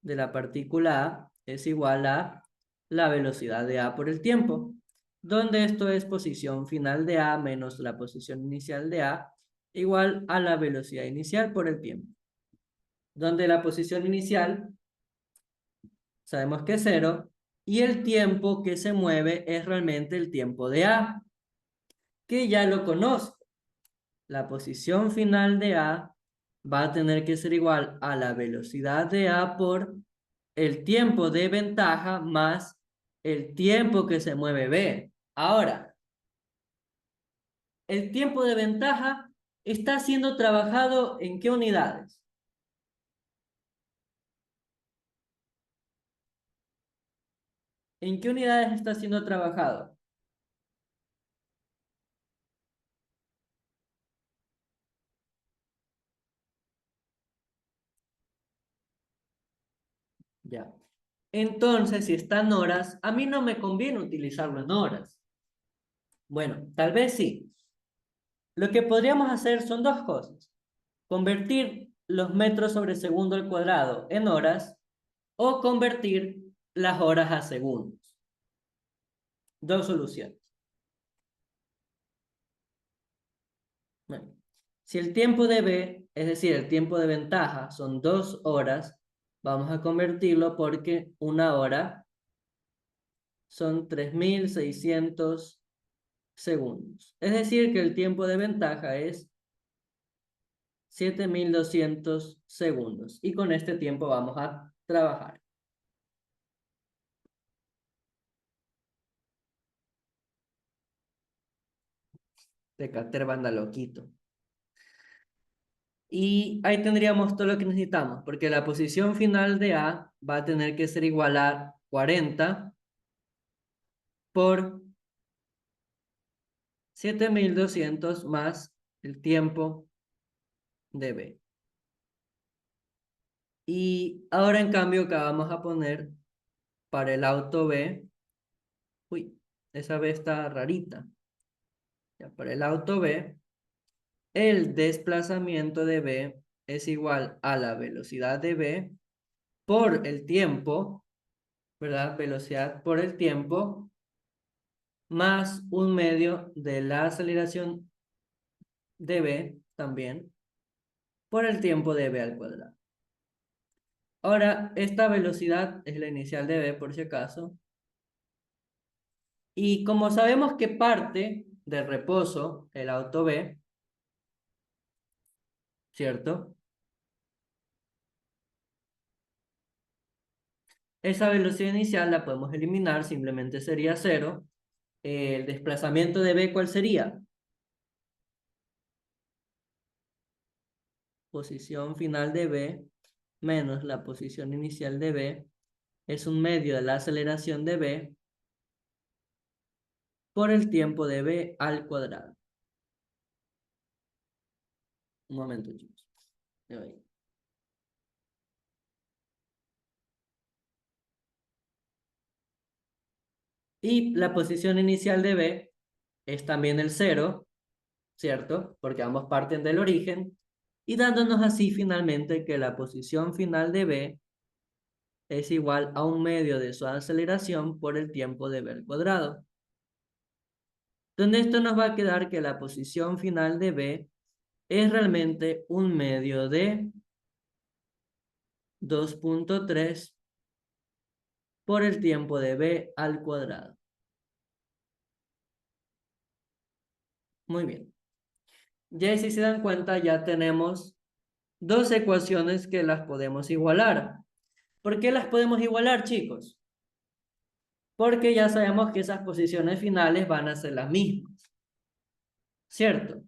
de la partícula A es igual a la velocidad de A por el tiempo, donde esto es posición final de A menos la posición inicial de A, igual a la velocidad inicial por el tiempo, donde la posición inicial sabemos que es 0 y el tiempo que se mueve es realmente el tiempo de A, que ya lo conozco. La posición final de A va a tener que ser igual a la velocidad de A por el tiempo de ventaja más el tiempo que se mueve B. Ahora, el tiempo de ventaja está siendo trabajado ¿en qué unidades? ¿En qué unidades está siendo trabajado? Ya. Entonces, si está en horas, a mí no me conviene utilizarlo en horas. Bueno, tal vez sí. Lo que podríamos hacer son dos cosas. Convertir los metros sobre segundo al cuadrado en horas o convertir las horas a segundos. Dos soluciones. Bueno, si el tiempo de B, es decir, el tiempo de ventaja, son 2 horas, vamos a convertirlo porque una hora son 3600 segundos. Es decir, que el tiempo de ventaja es 7200 segundos. Y con este tiempo vamos a trabajar. De Cater banda loquito. Y ahí tendríamos todo lo que necesitamos, porque la posición final de A va a tener que ser igual a 40 por 7200 más el tiempo de B. Y ahora en cambio acá vamos a poner para el auto B Uy, esa B está rarita. Ya, para el auto B, el desplazamiento de B es igual a la velocidad de B por el tiempo, ¿verdad? Velocidad por el tiempo más un medio de la aceleración de B también por el tiempo de B al cuadrado. Ahora, esta velocidad es la inicial de B por si acaso. Y como sabemos que parte de reposo el auto B, ¿cierto? Esa velocidad inicial la podemos eliminar, simplemente sería cero. El desplazamiento de B, ¿cuál sería? Posición final de B menos la posición inicial de B es un medio de la aceleración de B por el tiempo de B al cuadrado. Un momento, chicos. Ya voy. Y la posición inicial de B es también el cero, ¿cierto? Porque ambos parten del origen. Y dándonos así finalmente que la posición final de B es igual a un medio de su aceleración por el tiempo de B al cuadrado. Donde esto nos va a quedar que la posición final de B es realmente un medio de 2.3 por el tiempo de B al cuadrado. Muy bien. Ya si se dan cuenta, ya tenemos dos ecuaciones que las podemos igualar. ¿Por qué las podemos igualar, chicos? Porque ya sabemos que esas posiciones finales van a ser las mismas, ¿cierto?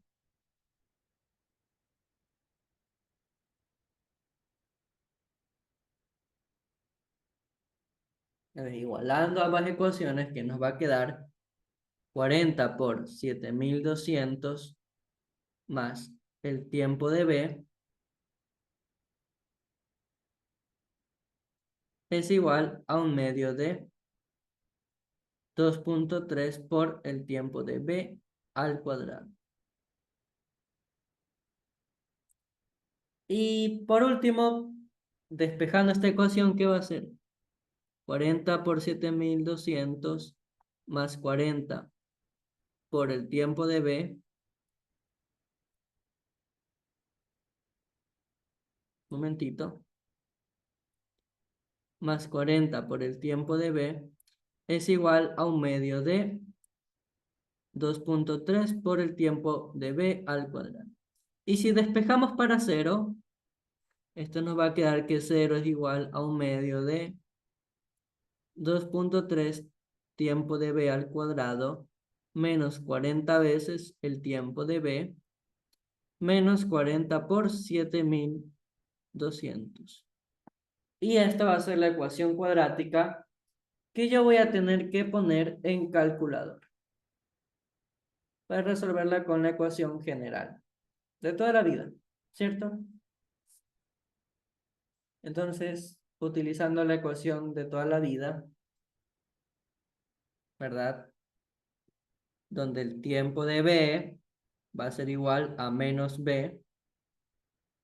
Igualando ambas ecuaciones, que nos va a quedar 40 por 7200 más el tiempo de B es igual a un medio de 2.3 por el tiempo de B al cuadrado. Y por último, despejando esta ecuación, ¿qué va a ser? 40 por 7200 más 40 por el tiempo de B, momentito, más 40 por el tiempo de B es igual a un medio de 2.3 por el tiempo de B al cuadrado. Y si despejamos para 0, esto nos va a quedar que 0 es igual a un medio de 2.3 tiempo de B al cuadrado menos 40 veces el tiempo de B menos 40 por 7200. Y esta va a ser la ecuación cuadrática que yo voy a tener que poner en calculador para resolverla con la ecuación general de toda la vida, ¿cierto? Entonces, utilizando la ecuación de toda la vida, ¿verdad? Donde el tiempo de B va a ser igual a menos B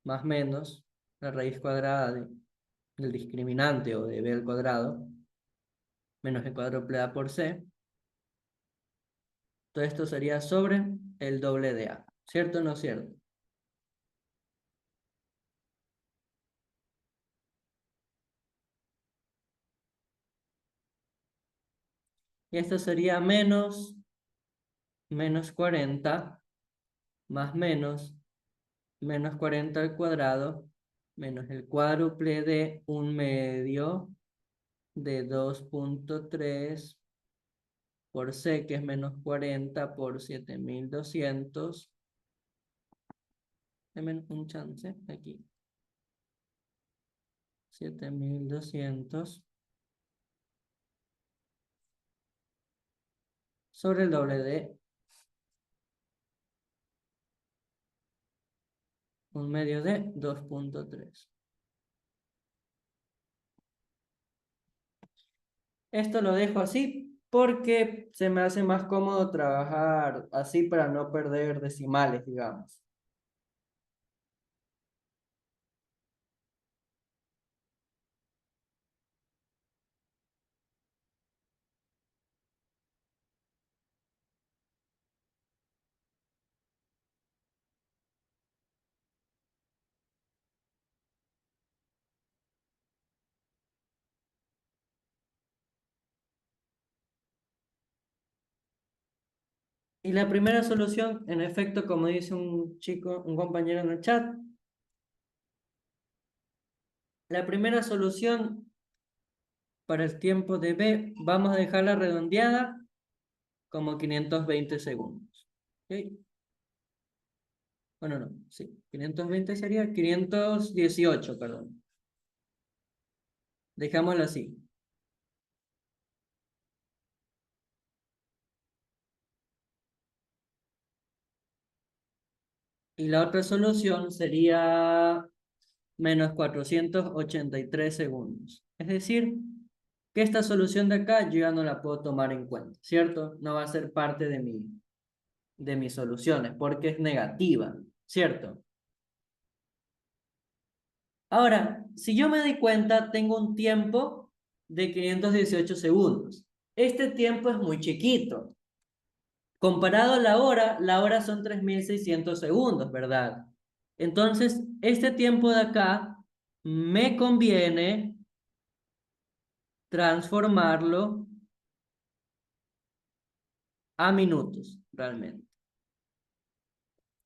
más menos la raíz cuadrada del discriminante o de B al cuadrado menos el cuádruple por C. Todo esto sería sobre el doble de A. ¿Cierto o no cierto? Y esto sería menos 40 más menos 40 al cuadrado, menos el cuádruple de un medio de 2.3 por C, que es menos 40 por 7200. Deme un chance aquí. 7200 sobre el doble de un medio de 2.3. Esto lo dejo así porque se me hace más cómodo trabajar así para no perder decimales, digamos. Y la primera solución, en efecto, como dice un chico, un compañero en el chat, la primera solución para el tiempo de B, vamos a dejarla redondeada como 520 segundos. ¿Ok? Bueno, no, sí, 520 sería 518, perdón. Dejámoslo así. Y la otra solución sería menos 483 segundos. Es decir, que esta solución de acá yo ya no la puedo tomar en cuenta, ¿cierto? No va a ser parte de mis soluciones porque es negativa, ¿cierto? Ahora, si yo me doy cuenta, tengo un tiempo de 518 segundos. Este tiempo es muy chiquito. Comparado a la hora son 3600 segundos, ¿verdad? Entonces, este tiempo de acá me conviene transformarlo a minutos, realmente.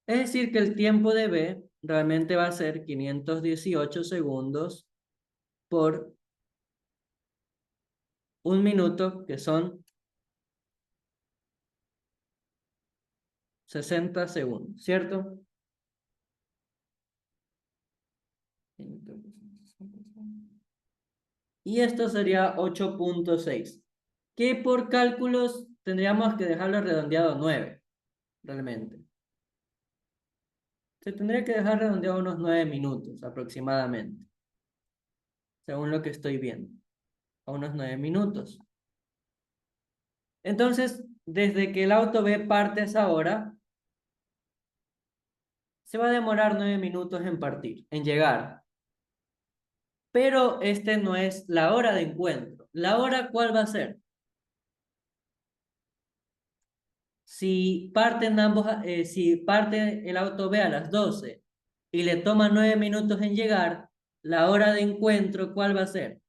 Es decir, que el tiempo de B realmente va a ser 518 segundos por un minuto, que son 60 segundos, ¿cierto? Y esto sería 8.6, que por cálculos tendríamos que dejarlo redondeado a 9, realmente. Se tendría que dejar redondeado unos 9 minutos aproximadamente, según lo que estoy viendo, a unos 9 minutos. Entonces, desde que el auto B parte a esa hora, se va a demorar 9 minutos en partir, en llegar. Pero este no es la hora de encuentro. ¿La hora cuál va a ser? Si parten ambos, si parte el auto B a las 12 y le toma 9 minutos en llegar, la hora de encuentro, ¿cuál va a ser?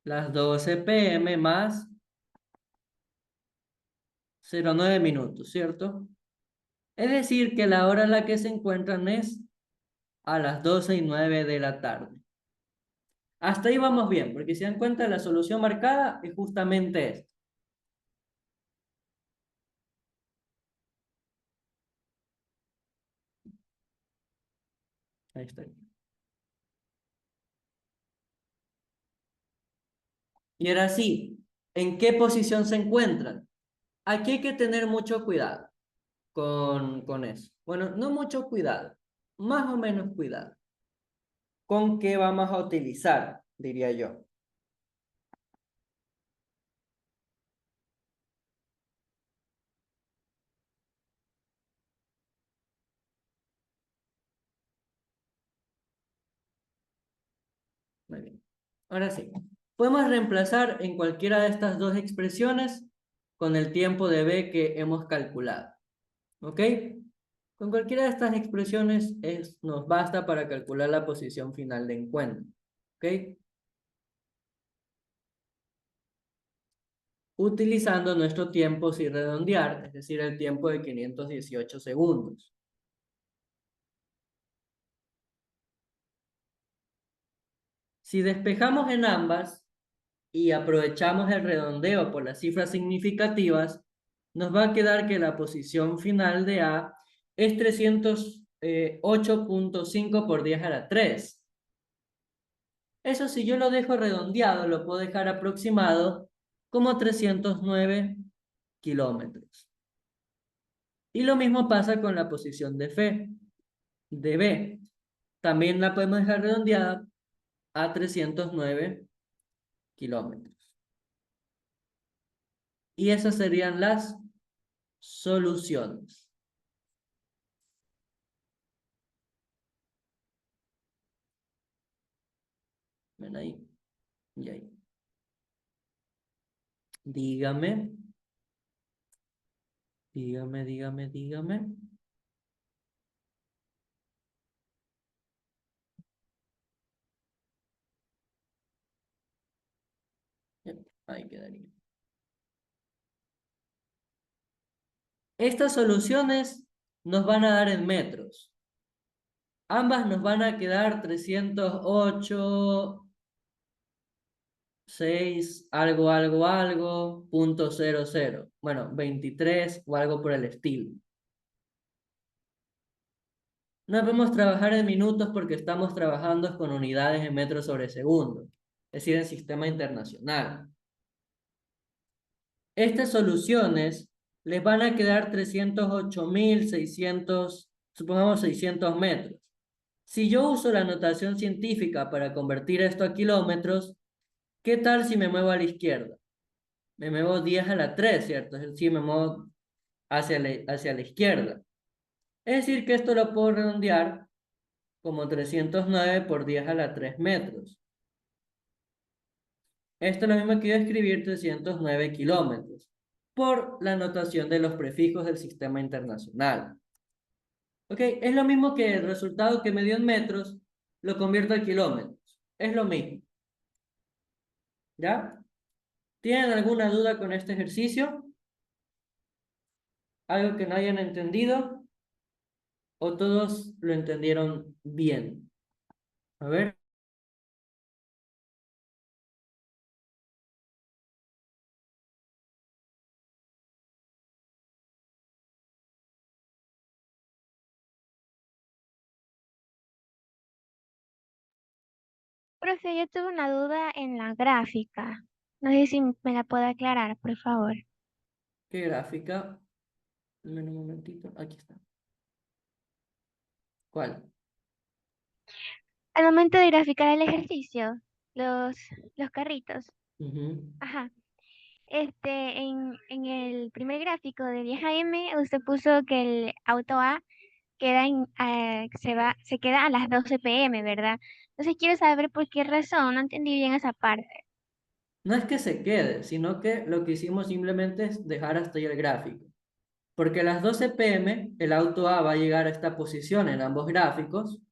Las 12 p.m. más 09 minutos, ¿cierto? Es decir, que la hora en la que se encuentran es a las 12:09 de la tarde. Hasta ahí vamos bien, porque si se dan cuenta, la solución marcada es justamente esta. Ahí está. Y ahora sí, ¿en qué posición se encuentran? Aquí hay que tener mucho cuidado con eso. Bueno, no mucho cuidado, más o menos cuidado. ¿Con qué vamos a utilizar? Diría yo. Muy bien. Ahora sí, podemos reemplazar en cualquiera de estas dos expresiones con el tiempo de B que hemos calculado. ¿Ok? Con cualquiera de estas expresiones nos basta para calcular la posición final de encuentro. ¿Ok? Utilizando nuestro tiempo sin redondear, es decir, el tiempo de 518 segundos. Si despejamos en ambas y aprovechamos el redondeo por las cifras significativas, nos va a quedar que la posición final de A es 308.5 por 10 a la 3. Eso si yo lo dejo redondeado, lo puedo dejar aproximado como 309 kilómetros. Y lo mismo pasa con la posición de Fe. de B. También la podemos dejar redondeada a 309 kilómetros. Y esas serían las soluciones. Ven ahí y ahí. Dígame, dígame. Ahí quedaría. Estas soluciones nos van a dar en metros. Ambas nos van a quedar 308, 6, algo, punto 00. Bueno, 23 o algo por el estilo. No podemos trabajar en minutos porque estamos trabajando con unidades en metros sobre segundo, es decir, en sistema internacional. Estas soluciones les van a quedar 308.600, supongamos 600 metros. Si yo uso la notación científica para convertir esto a kilómetros, ¿qué tal si me muevo a la izquierda? Me muevo 10 a la 3, ¿cierto? Es decir, me muevo hacia la izquierda. Es decir, que esto lo puedo redondear como 309 por 10 a la 3 metros. Esto es lo mismo que yo escribir 309 kilómetros por la notación de los prefijos del sistema internacional. ¿Ok? Es lo mismo que el resultado que me dio en metros lo convierto a kilómetros. Es lo mismo. ¿Ya? ¿Tienen alguna duda con este ejercicio? ¿Algo que no hayan entendido? ¿O todos lo entendieron bien? A ver. Profe, yo tuve una duda en la gráfica. No sé si me la puede aclarar, por favor. ¿Qué gráfica? Dame un momentito. Aquí está. ¿Cuál? Al momento de graficar el ejercicio, los, los carritos. Ujú. Ajá. En el primer gráfico de 10 AM, usted puso que el auto A se queda a las 12 p.m., ¿verdad? Entonces quiero saber por qué razón, no entendí bien esa parte. No es que se quede, sino que lo que hicimos simplemente es dejar hasta ahí el gráfico. Porque a las 12 p.m. el auto A va a llegar a esta posición en ambos gráficos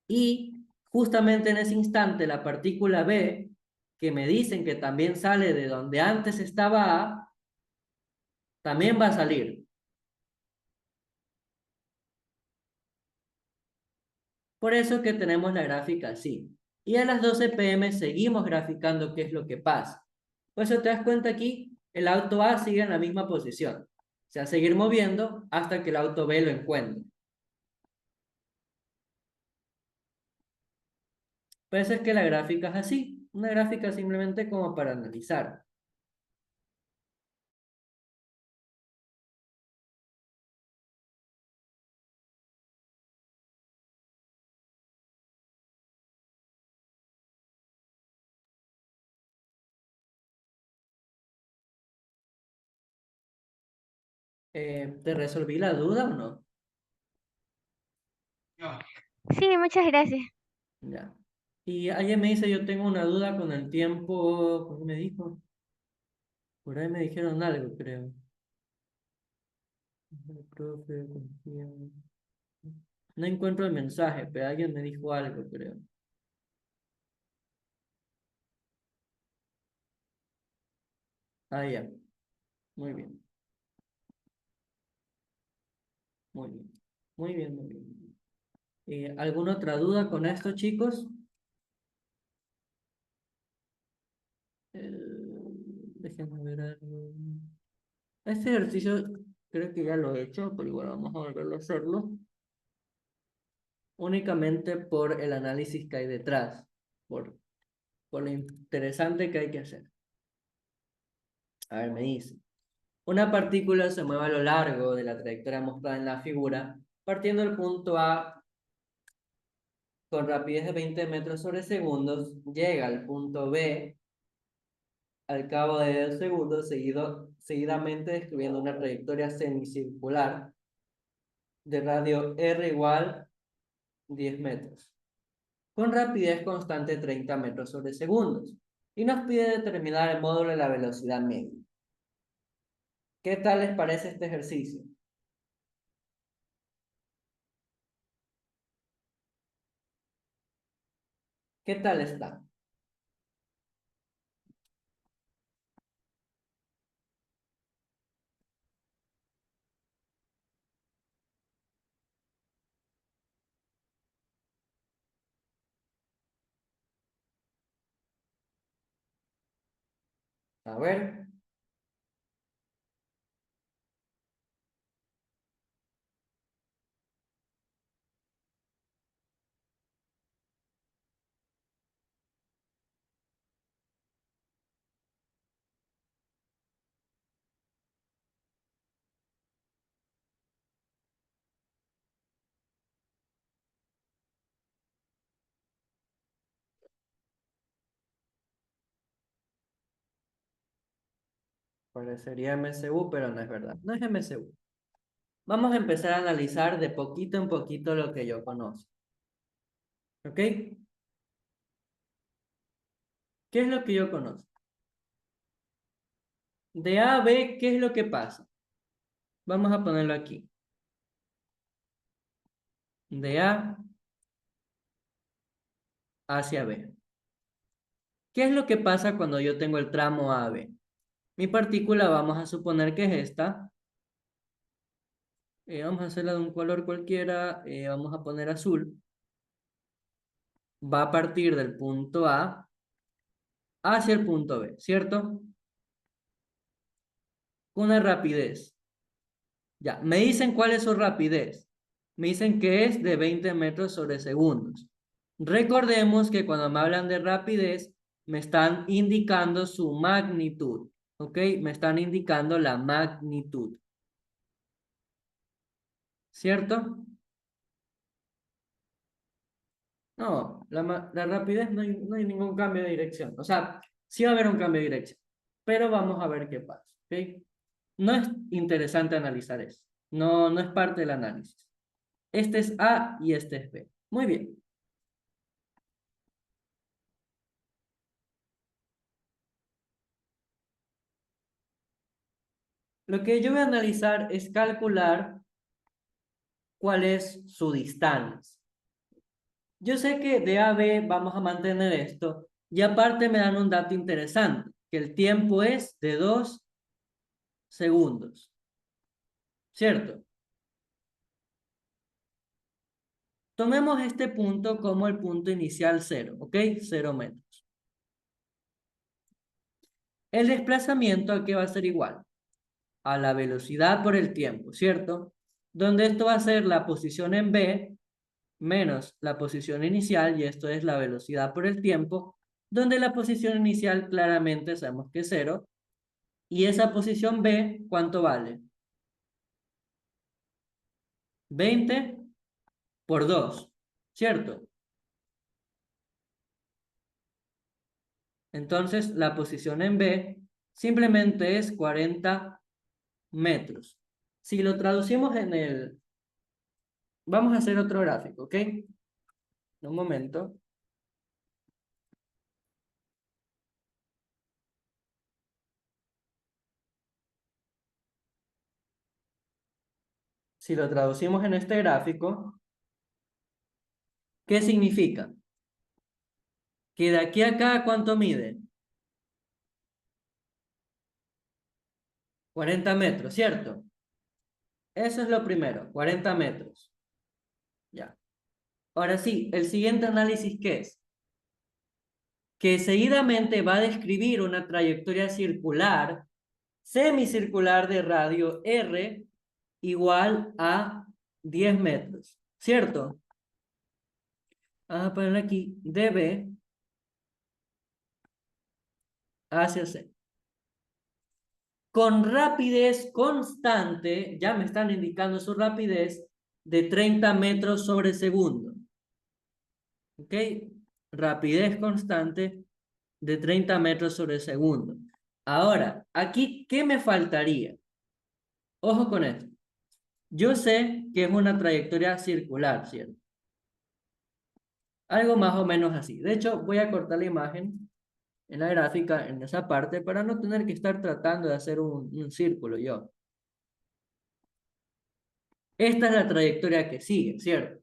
y justamente en ese instante la partícula B, que me dicen que también sale de donde antes estaba A, también va a salir. Por eso que tenemos la gráfica así. Y a las 12 p.m. seguimos graficando qué es lo que pasa. Por eso te das cuenta aquí, el auto A sigue en la misma posición. O sea, seguir moviendo hasta que el auto B lo encuentre. Por eso es que la gráfica es así. Una gráfica simplemente como para analizar. ¿Te resolví la duda o no? Sí, muchas gracias. Ya. Y alguien me dice, yo tengo una duda con el tiempo. ¿Cómo me dijo? Por ahí me dijeron algo, creo. Profe, confía. No encuentro el mensaje, pero alguien me dijo algo, creo. Ah, ya. Muy bien. Muy bien. Muy bien, muy bien. ¿Alguna otra duda con esto, chicos? Déjenme ver algo. Este ejercicio creo que ya lo he hecho, pero igual vamos a volverlo a hacerlo. Únicamente por el análisis que hay detrás, por lo interesante que hay que hacer. A ver, me dice. Una partícula se mueve a lo largo de la trayectoria mostrada en la figura partiendo del punto A con rapidez de 20 metros sobre segundos, llega al punto B al cabo de 2 segundos, seguidamente describiendo una trayectoria semicircular de radio R igual 10 metros, con rapidez constante 30 metros sobre segundos, y nos pide determinar el módulo de la velocidad media. ¿Qué tal les parece este ejercicio? ¿Qué tal está? A ver, parecería MSU, pero no es verdad. No es MSU. Vamos a empezar a analizar de poquito en poquito lo que yo conozco. ¿Ok? ¿Qué es lo que yo conozco? De A a B, ¿qué es lo que pasa? Vamos a ponerlo aquí. De A hacia B. ¿Qué es lo que pasa cuando yo tengo el tramo AB? Mi partícula, vamos a suponer que es esta. Vamos a hacerla de un color cualquiera. Vamos a poner azul. Va a partir del punto A hacia el punto B, ¿cierto? Con una rapidez. Ya, me dicen cuál es su rapidez. Me dicen que es de 20 metros sobre segundos. Recordemos que cuando me hablan de rapidez, me están indicando su magnitud. ¿Ok? Me están indicando la magnitud. ¿Cierto? No, la rapidez no hay ningún cambio de dirección. O sea, sí va a haber un cambio de dirección. Pero vamos a ver qué pasa. ¿Ok? No es interesante analizar eso. No, no es parte del análisis. Este es A y este es B. Muy bien. Lo que yo voy a analizar es calcular cuál es su distancia. Yo sé que de A a B vamos a mantener esto y aparte me dan un dato interesante, que el tiempo es de 2 segundos, ¿cierto? Tomemos este punto como el punto inicial 0, ¿ok? 0 metros. El desplazamiento aquí va a ser igual a la velocidad por el tiempo, ¿cierto? Donde esto va a ser la posición en B menos la posición inicial, y esto es la velocidad por el tiempo, donde la posición inicial claramente sabemos que es 0, y esa posición B, ¿cuánto vale? 20 por 2, ¿cierto? Entonces, la posición en B simplemente es 40 metros. Si lo traducimos en el... Vamos a hacer otro gráfico, ¿ok? Un momento. Si lo traducimos en este gráfico, ¿qué significa? Que de aquí a acá, ¿cuánto mide? 40 metros, ¿cierto? Eso es lo primero, 40 metros. Ya. Ahora sí, el siguiente análisis, ¿qué es? Que seguidamente va a describir una trayectoria circular, semicircular de radio R igual a 10 metros, ¿cierto? Vamos a poner aquí DB hacia C. Con rapidez constante, ya me están indicando su rapidez, de 30 metros sobre segundo. ¿Ok? Rapidez constante de 30 metros sobre segundo. Ahora, aquí, ¿qué me faltaría? Ojo con esto. Yo sé que es una trayectoria circular, ¿cierto? Algo más o menos así. De hecho, voy a cortar la imagen en la gráfica, en esa parte, para no tener que estar tratando de hacer un círculo yo. Esta es la trayectoria que sigue, ¿cierto?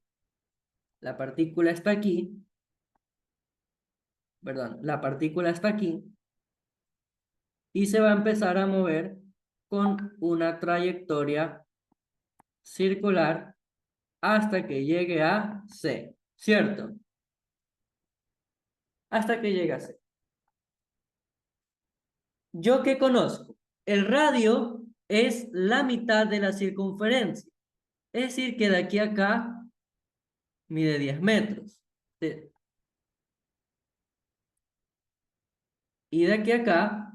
La partícula está aquí, perdón, la partícula está aquí y se va a empezar a mover con una trayectoria circular hasta que llegue a C, ¿cierto? Hasta que llegue a C. ¿Yo qué conozco? El radio es la mitad de la circunferencia. Es decir, que de aquí a acá mide 10 metros. Y de aquí a acá,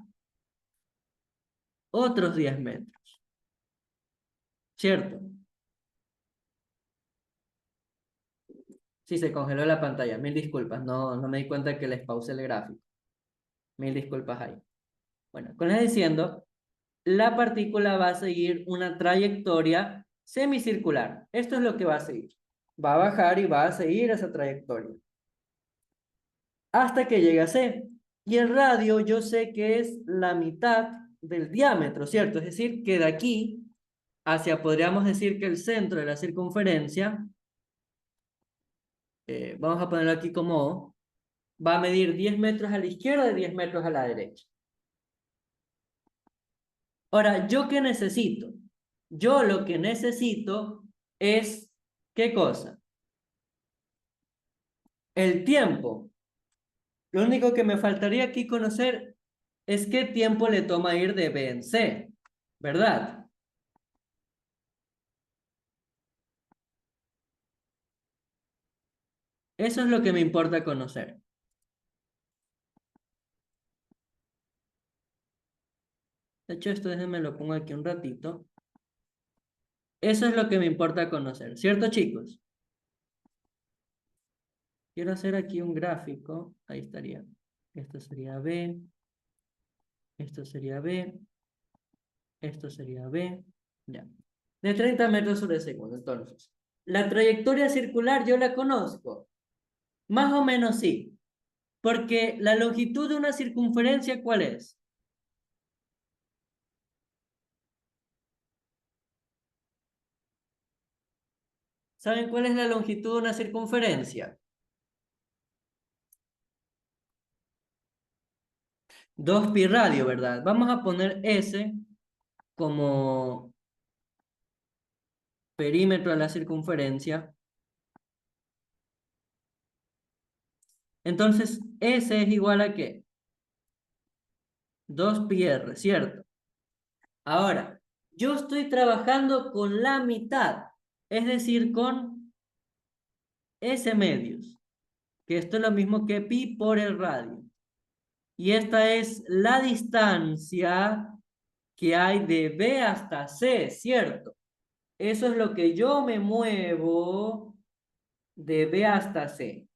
otros 10 metros. ¿Cierto? Sí, se congeló la pantalla. Mil disculpas. No me di cuenta que les pausé el gráfico. Mil disculpas ahí. Bueno, con les diciendo, la partícula va a seguir una trayectoria semicircular. Esto es lo que va a seguir. Va a bajar y va a seguir esa trayectoria. Hasta que llegue a C. Y el radio yo sé que es la mitad del diámetro, ¿cierto? Es decir, que de aquí hacia, podríamos decir que el centro de la circunferencia, vamos a ponerlo aquí como O, va a medir 10 metros a la izquierda y 10 metros a la derecha. Ahora, ¿yo qué necesito? Yo lo que necesito es, ¿qué cosa? El tiempo. Lo único que me faltaría aquí conocer es qué tiempo le toma ir de B en C, ¿verdad? Eso es lo que me importa conocer. De hecho, esto déjenme lo pongo aquí un ratito. Eso es lo que me importa conocer, ¿cierto, chicos? Quiero hacer aquí un gráfico. Ahí estaría. Esto sería B. Esto sería B. Esto sería B. Ya. De 30 metros sobre segundo. Entonces, la trayectoria circular yo la conozco. Más o menos sí. Porque la longitud de una circunferencia, ¿cuál es? ¿Saben cuál es la longitud de una circunferencia? 2pi radio, ¿verdad? Vamos a poner S como perímetro de la circunferencia. Entonces, S es igual a ¿qué? 2πr, ¿cierto? Ahora, yo estoy trabajando con la mitad, es decir, con S medios, que esto es lo mismo que pi por el radio. Y esta es la distancia que hay de B hasta C, ¿cierto? Eso es lo que yo me muevo de B hasta C.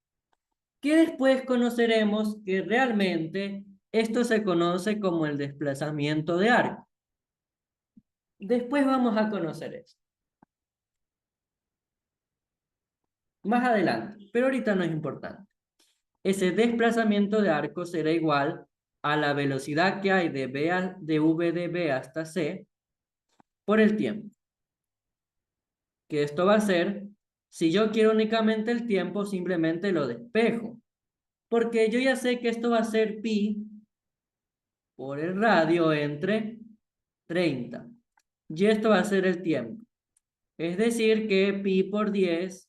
Que después conoceremos que realmente esto se conoce como el desplazamiento de arco. Después vamos a conocer eso. Más adelante, pero ahorita no es importante. Ese desplazamiento de arco será igual a la velocidad que hay de V de B hasta C por el tiempo. Que esto va a ser, si yo quiero únicamente el tiempo, simplemente lo despejo. Porque yo ya sé que esto va a ser pi por el radio entre 30. Y esto va a ser el tiempo. Es decir, que pi por 10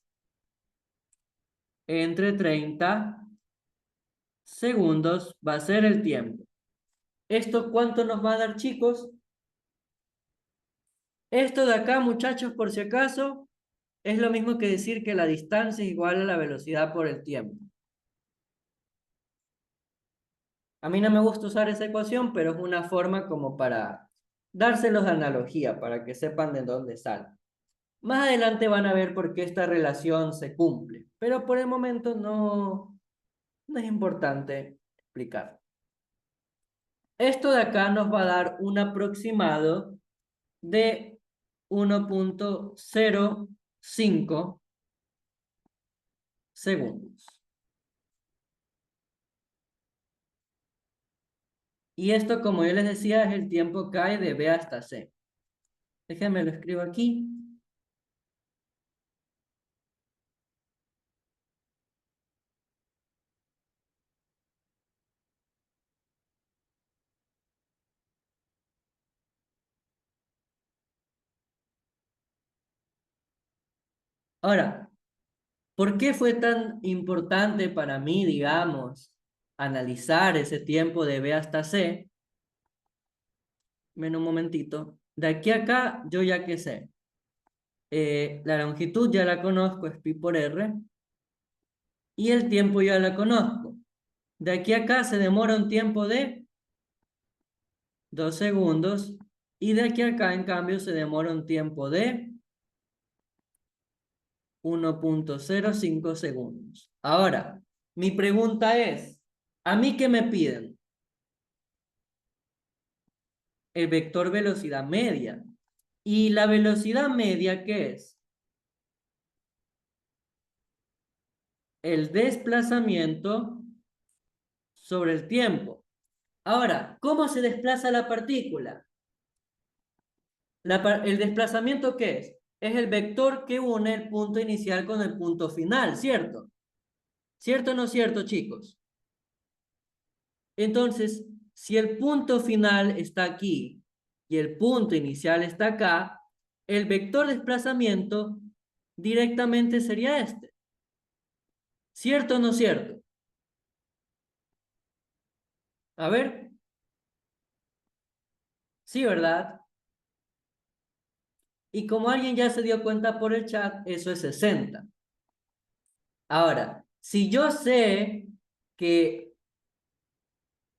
entre 30 segundos va a ser el tiempo. ¿Esto cuánto nos va a dar, chicos? Esto de acá, muchachos, por si acaso, es lo mismo que decir que la distancia es igual a la velocidad por el tiempo. A mí no me gusta usar esa ecuación, pero es una forma como para dárselos de analogía, para que sepan de dónde sale. Más adelante van a ver por qué esta relación se cumple, pero por el momento no es importante explicar. Esto de acá nos va a dar un aproximado de 1,05 segundos. Y esto, como yo les decía, es el tiempo que hay de B hasta C. Déjenme lo escribo aquí. Ahora, ¿por qué fue tan importante para mí, digamos, analizar ese tiempo de B hasta C? Ven un momentito. De aquí a acá, yo ya que sé. La longitud ya la conozco, es pi por R. Y el tiempo ya la conozco. De aquí a acá se demora un tiempo de 2 segundos. Y de aquí a acá, en cambio, se demora un tiempo de 1,05 segundos. Ahora, mi pregunta es, ¿a mí qué me piden? El vector velocidad media. ¿Y la velocidad media qué es? El desplazamiento sobre el tiempo. Ahora, ¿cómo se desplaza la partícula? ¿El desplazamiento qué es? Es el vector que une el punto inicial con el punto final, ¿cierto? ¿Cierto o no cierto, chicos? Entonces, si el punto final está aquí y el punto inicial está acá, el vector de desplazamiento directamente sería este. ¿Cierto o no cierto? A ver, sí, ¿verdad? Y como alguien ya se dio cuenta por el chat, eso es 60. Ahora, si yo sé que,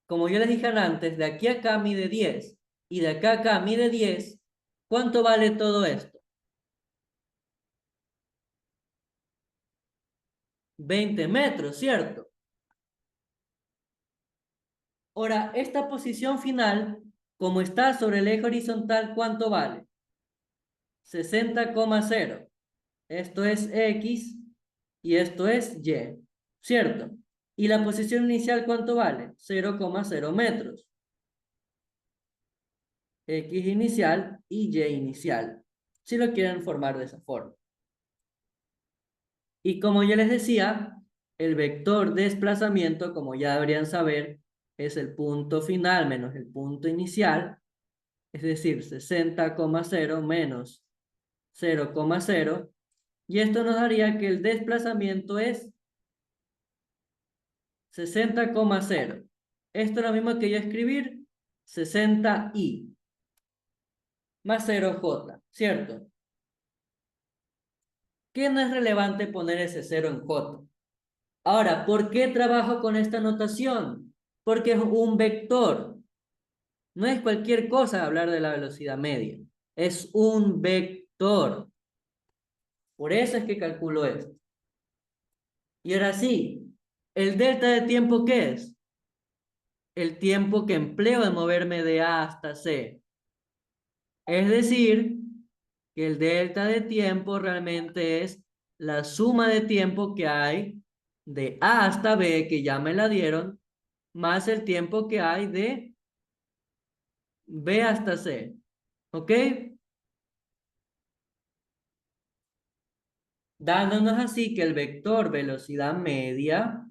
como yo les dije antes, de aquí a acá mide 10 y de acá a acá mide 10, ¿cuánto vale todo esto? 20 metros, ¿cierto? Ahora, esta posición final, como está sobre el eje horizontal, ¿cuánto vale? 60,0. Esto es X y esto es Y, ¿cierto? ¿Y la posición inicial cuánto vale? 0,0 metros. X inicial y Y inicial, si lo quieren formar de esa forma. Y como ya les decía, el vector de desplazamiento, como ya deberían saber, es el punto final menos el punto inicial, es decir, 60,0 menos 0,0, y esto nos daría que el desplazamiento es 60,0. Esto es lo mismo que yo escribir 60i más 0j, ¿cierto? ¿Qué no es relevante poner ese 0 en j? Ahora, ¿por qué trabajo con esta notación? Porque es un vector. No es cualquier cosa hablar de la velocidad media. Es un vector. Por eso es que calculo esto. Y ahora sí, ¿el delta de tiempo qué es? El tiempo que empleo de moverme de A hasta C. Es decir, que el delta de tiempo realmente es la suma de tiempo que hay de A hasta B, que ya me la dieron, más el tiempo que hay de B hasta C. ¿Ok? Dándonos así que el vector velocidad media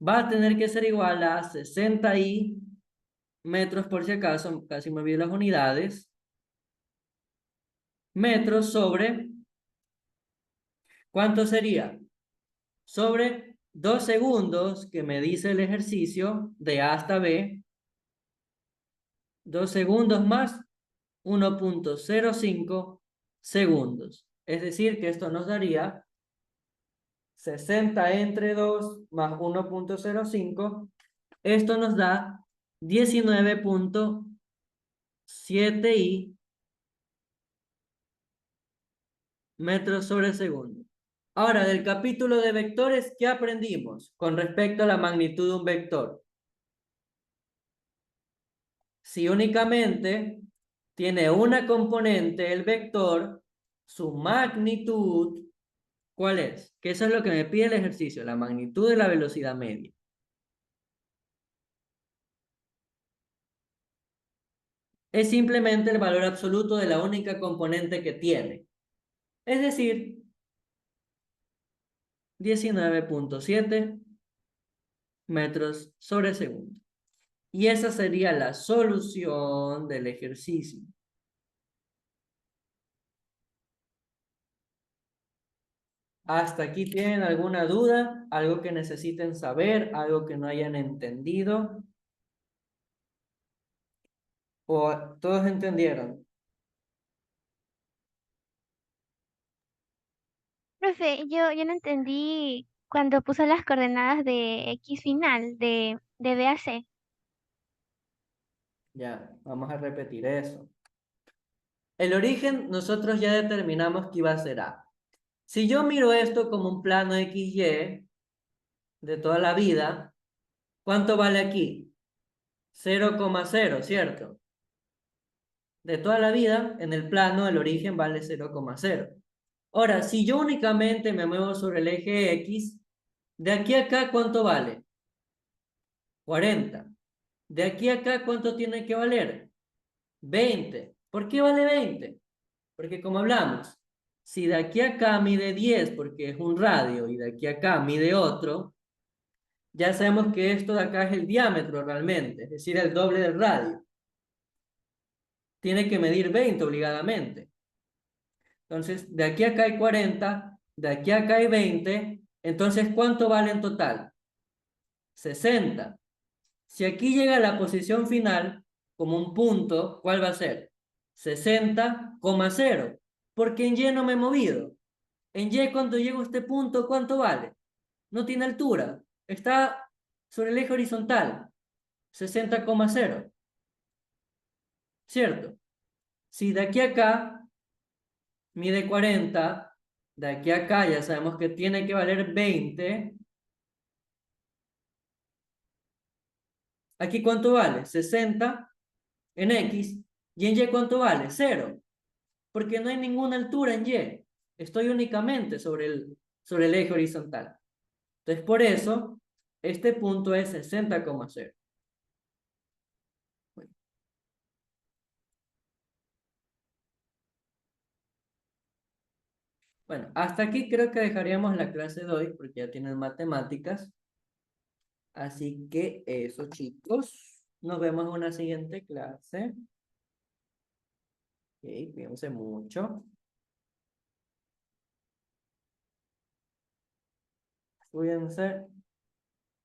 va a tener que ser igual a 60i metros, por si acaso, casi me olvidé las unidades, metros sobre, ¿cuánto sería? Sobre 2 segundos que me dice el ejercicio de A hasta B, 2 segundos más 1,05 segundos. Es decir, que esto nos daría 60 entre 2 más 1,05. Esto nos da 19,7i metros sobre segundo. Ahora, del capítulo de vectores, ¿qué aprendimos con respecto a la magnitud de un vector? Si únicamente tiene una componente el vector, su magnitud, ¿cuál es? Que eso es lo que me pide el ejercicio, la magnitud de la velocidad media. Es simplemente el valor absoluto de la única componente que tiene. Es decir, 19.7 metros sobre segundo. Y esa sería la solución del ejercicio. ¿Hasta aquí tienen alguna duda? ¿Algo que necesiten saber? ¿Algo que no hayan entendido? ¿O todos entendieron? Profe, yo no entendí cuando puso las coordenadas de X final, de B a C. Ya, vamos a repetir eso. El origen nosotros ya determinamos que iba a ser A. Si yo miro esto como un plano XY de toda la vida, ¿cuánto vale aquí? 0,0, ¿cierto? De toda la vida, en el plano el origen vale 0,0. Ahora, si yo únicamente me muevo sobre el eje X, de aquí a acá, ¿cuánto vale? 40. De aquí a acá, ¿cuánto tiene que valer? 20. ¿Por qué vale 20? Porque como hablamos, si de aquí a acá mide 10 porque es un radio y de aquí a acá mide otro, ya sabemos que esto de acá es el diámetro realmente, es decir, el doble del radio. Tiene que medir 20 obligadamente. Entonces, de aquí a acá hay 40, de aquí a acá hay 20, entonces, ¿cuánto vale en total? 60. Si aquí llega la posición final como un punto, ¿cuál va a ser? 60,0. Porque en Y no me he movido. En Y cuando llego a este punto, ¿cuánto vale? No tiene altura. Está sobre el eje horizontal. 60,0. ¿Cierto? Si de aquí a acá mide 40, de aquí a acá ya sabemos que tiene que valer 20. ¿Aquí cuánto vale? 60 en X. ¿Y en Y cuánto vale? 0. Porque no hay ninguna altura en Y. Estoy únicamente sobre el eje horizontal. Entonces, por eso, este punto es 60,0. Bueno, hasta aquí creo que dejaríamos la clase de hoy porque ya tienen matemáticas. Así que eso, chicos. Nos vemos en una siguiente clase. Ok, cuídense mucho. Cuídense.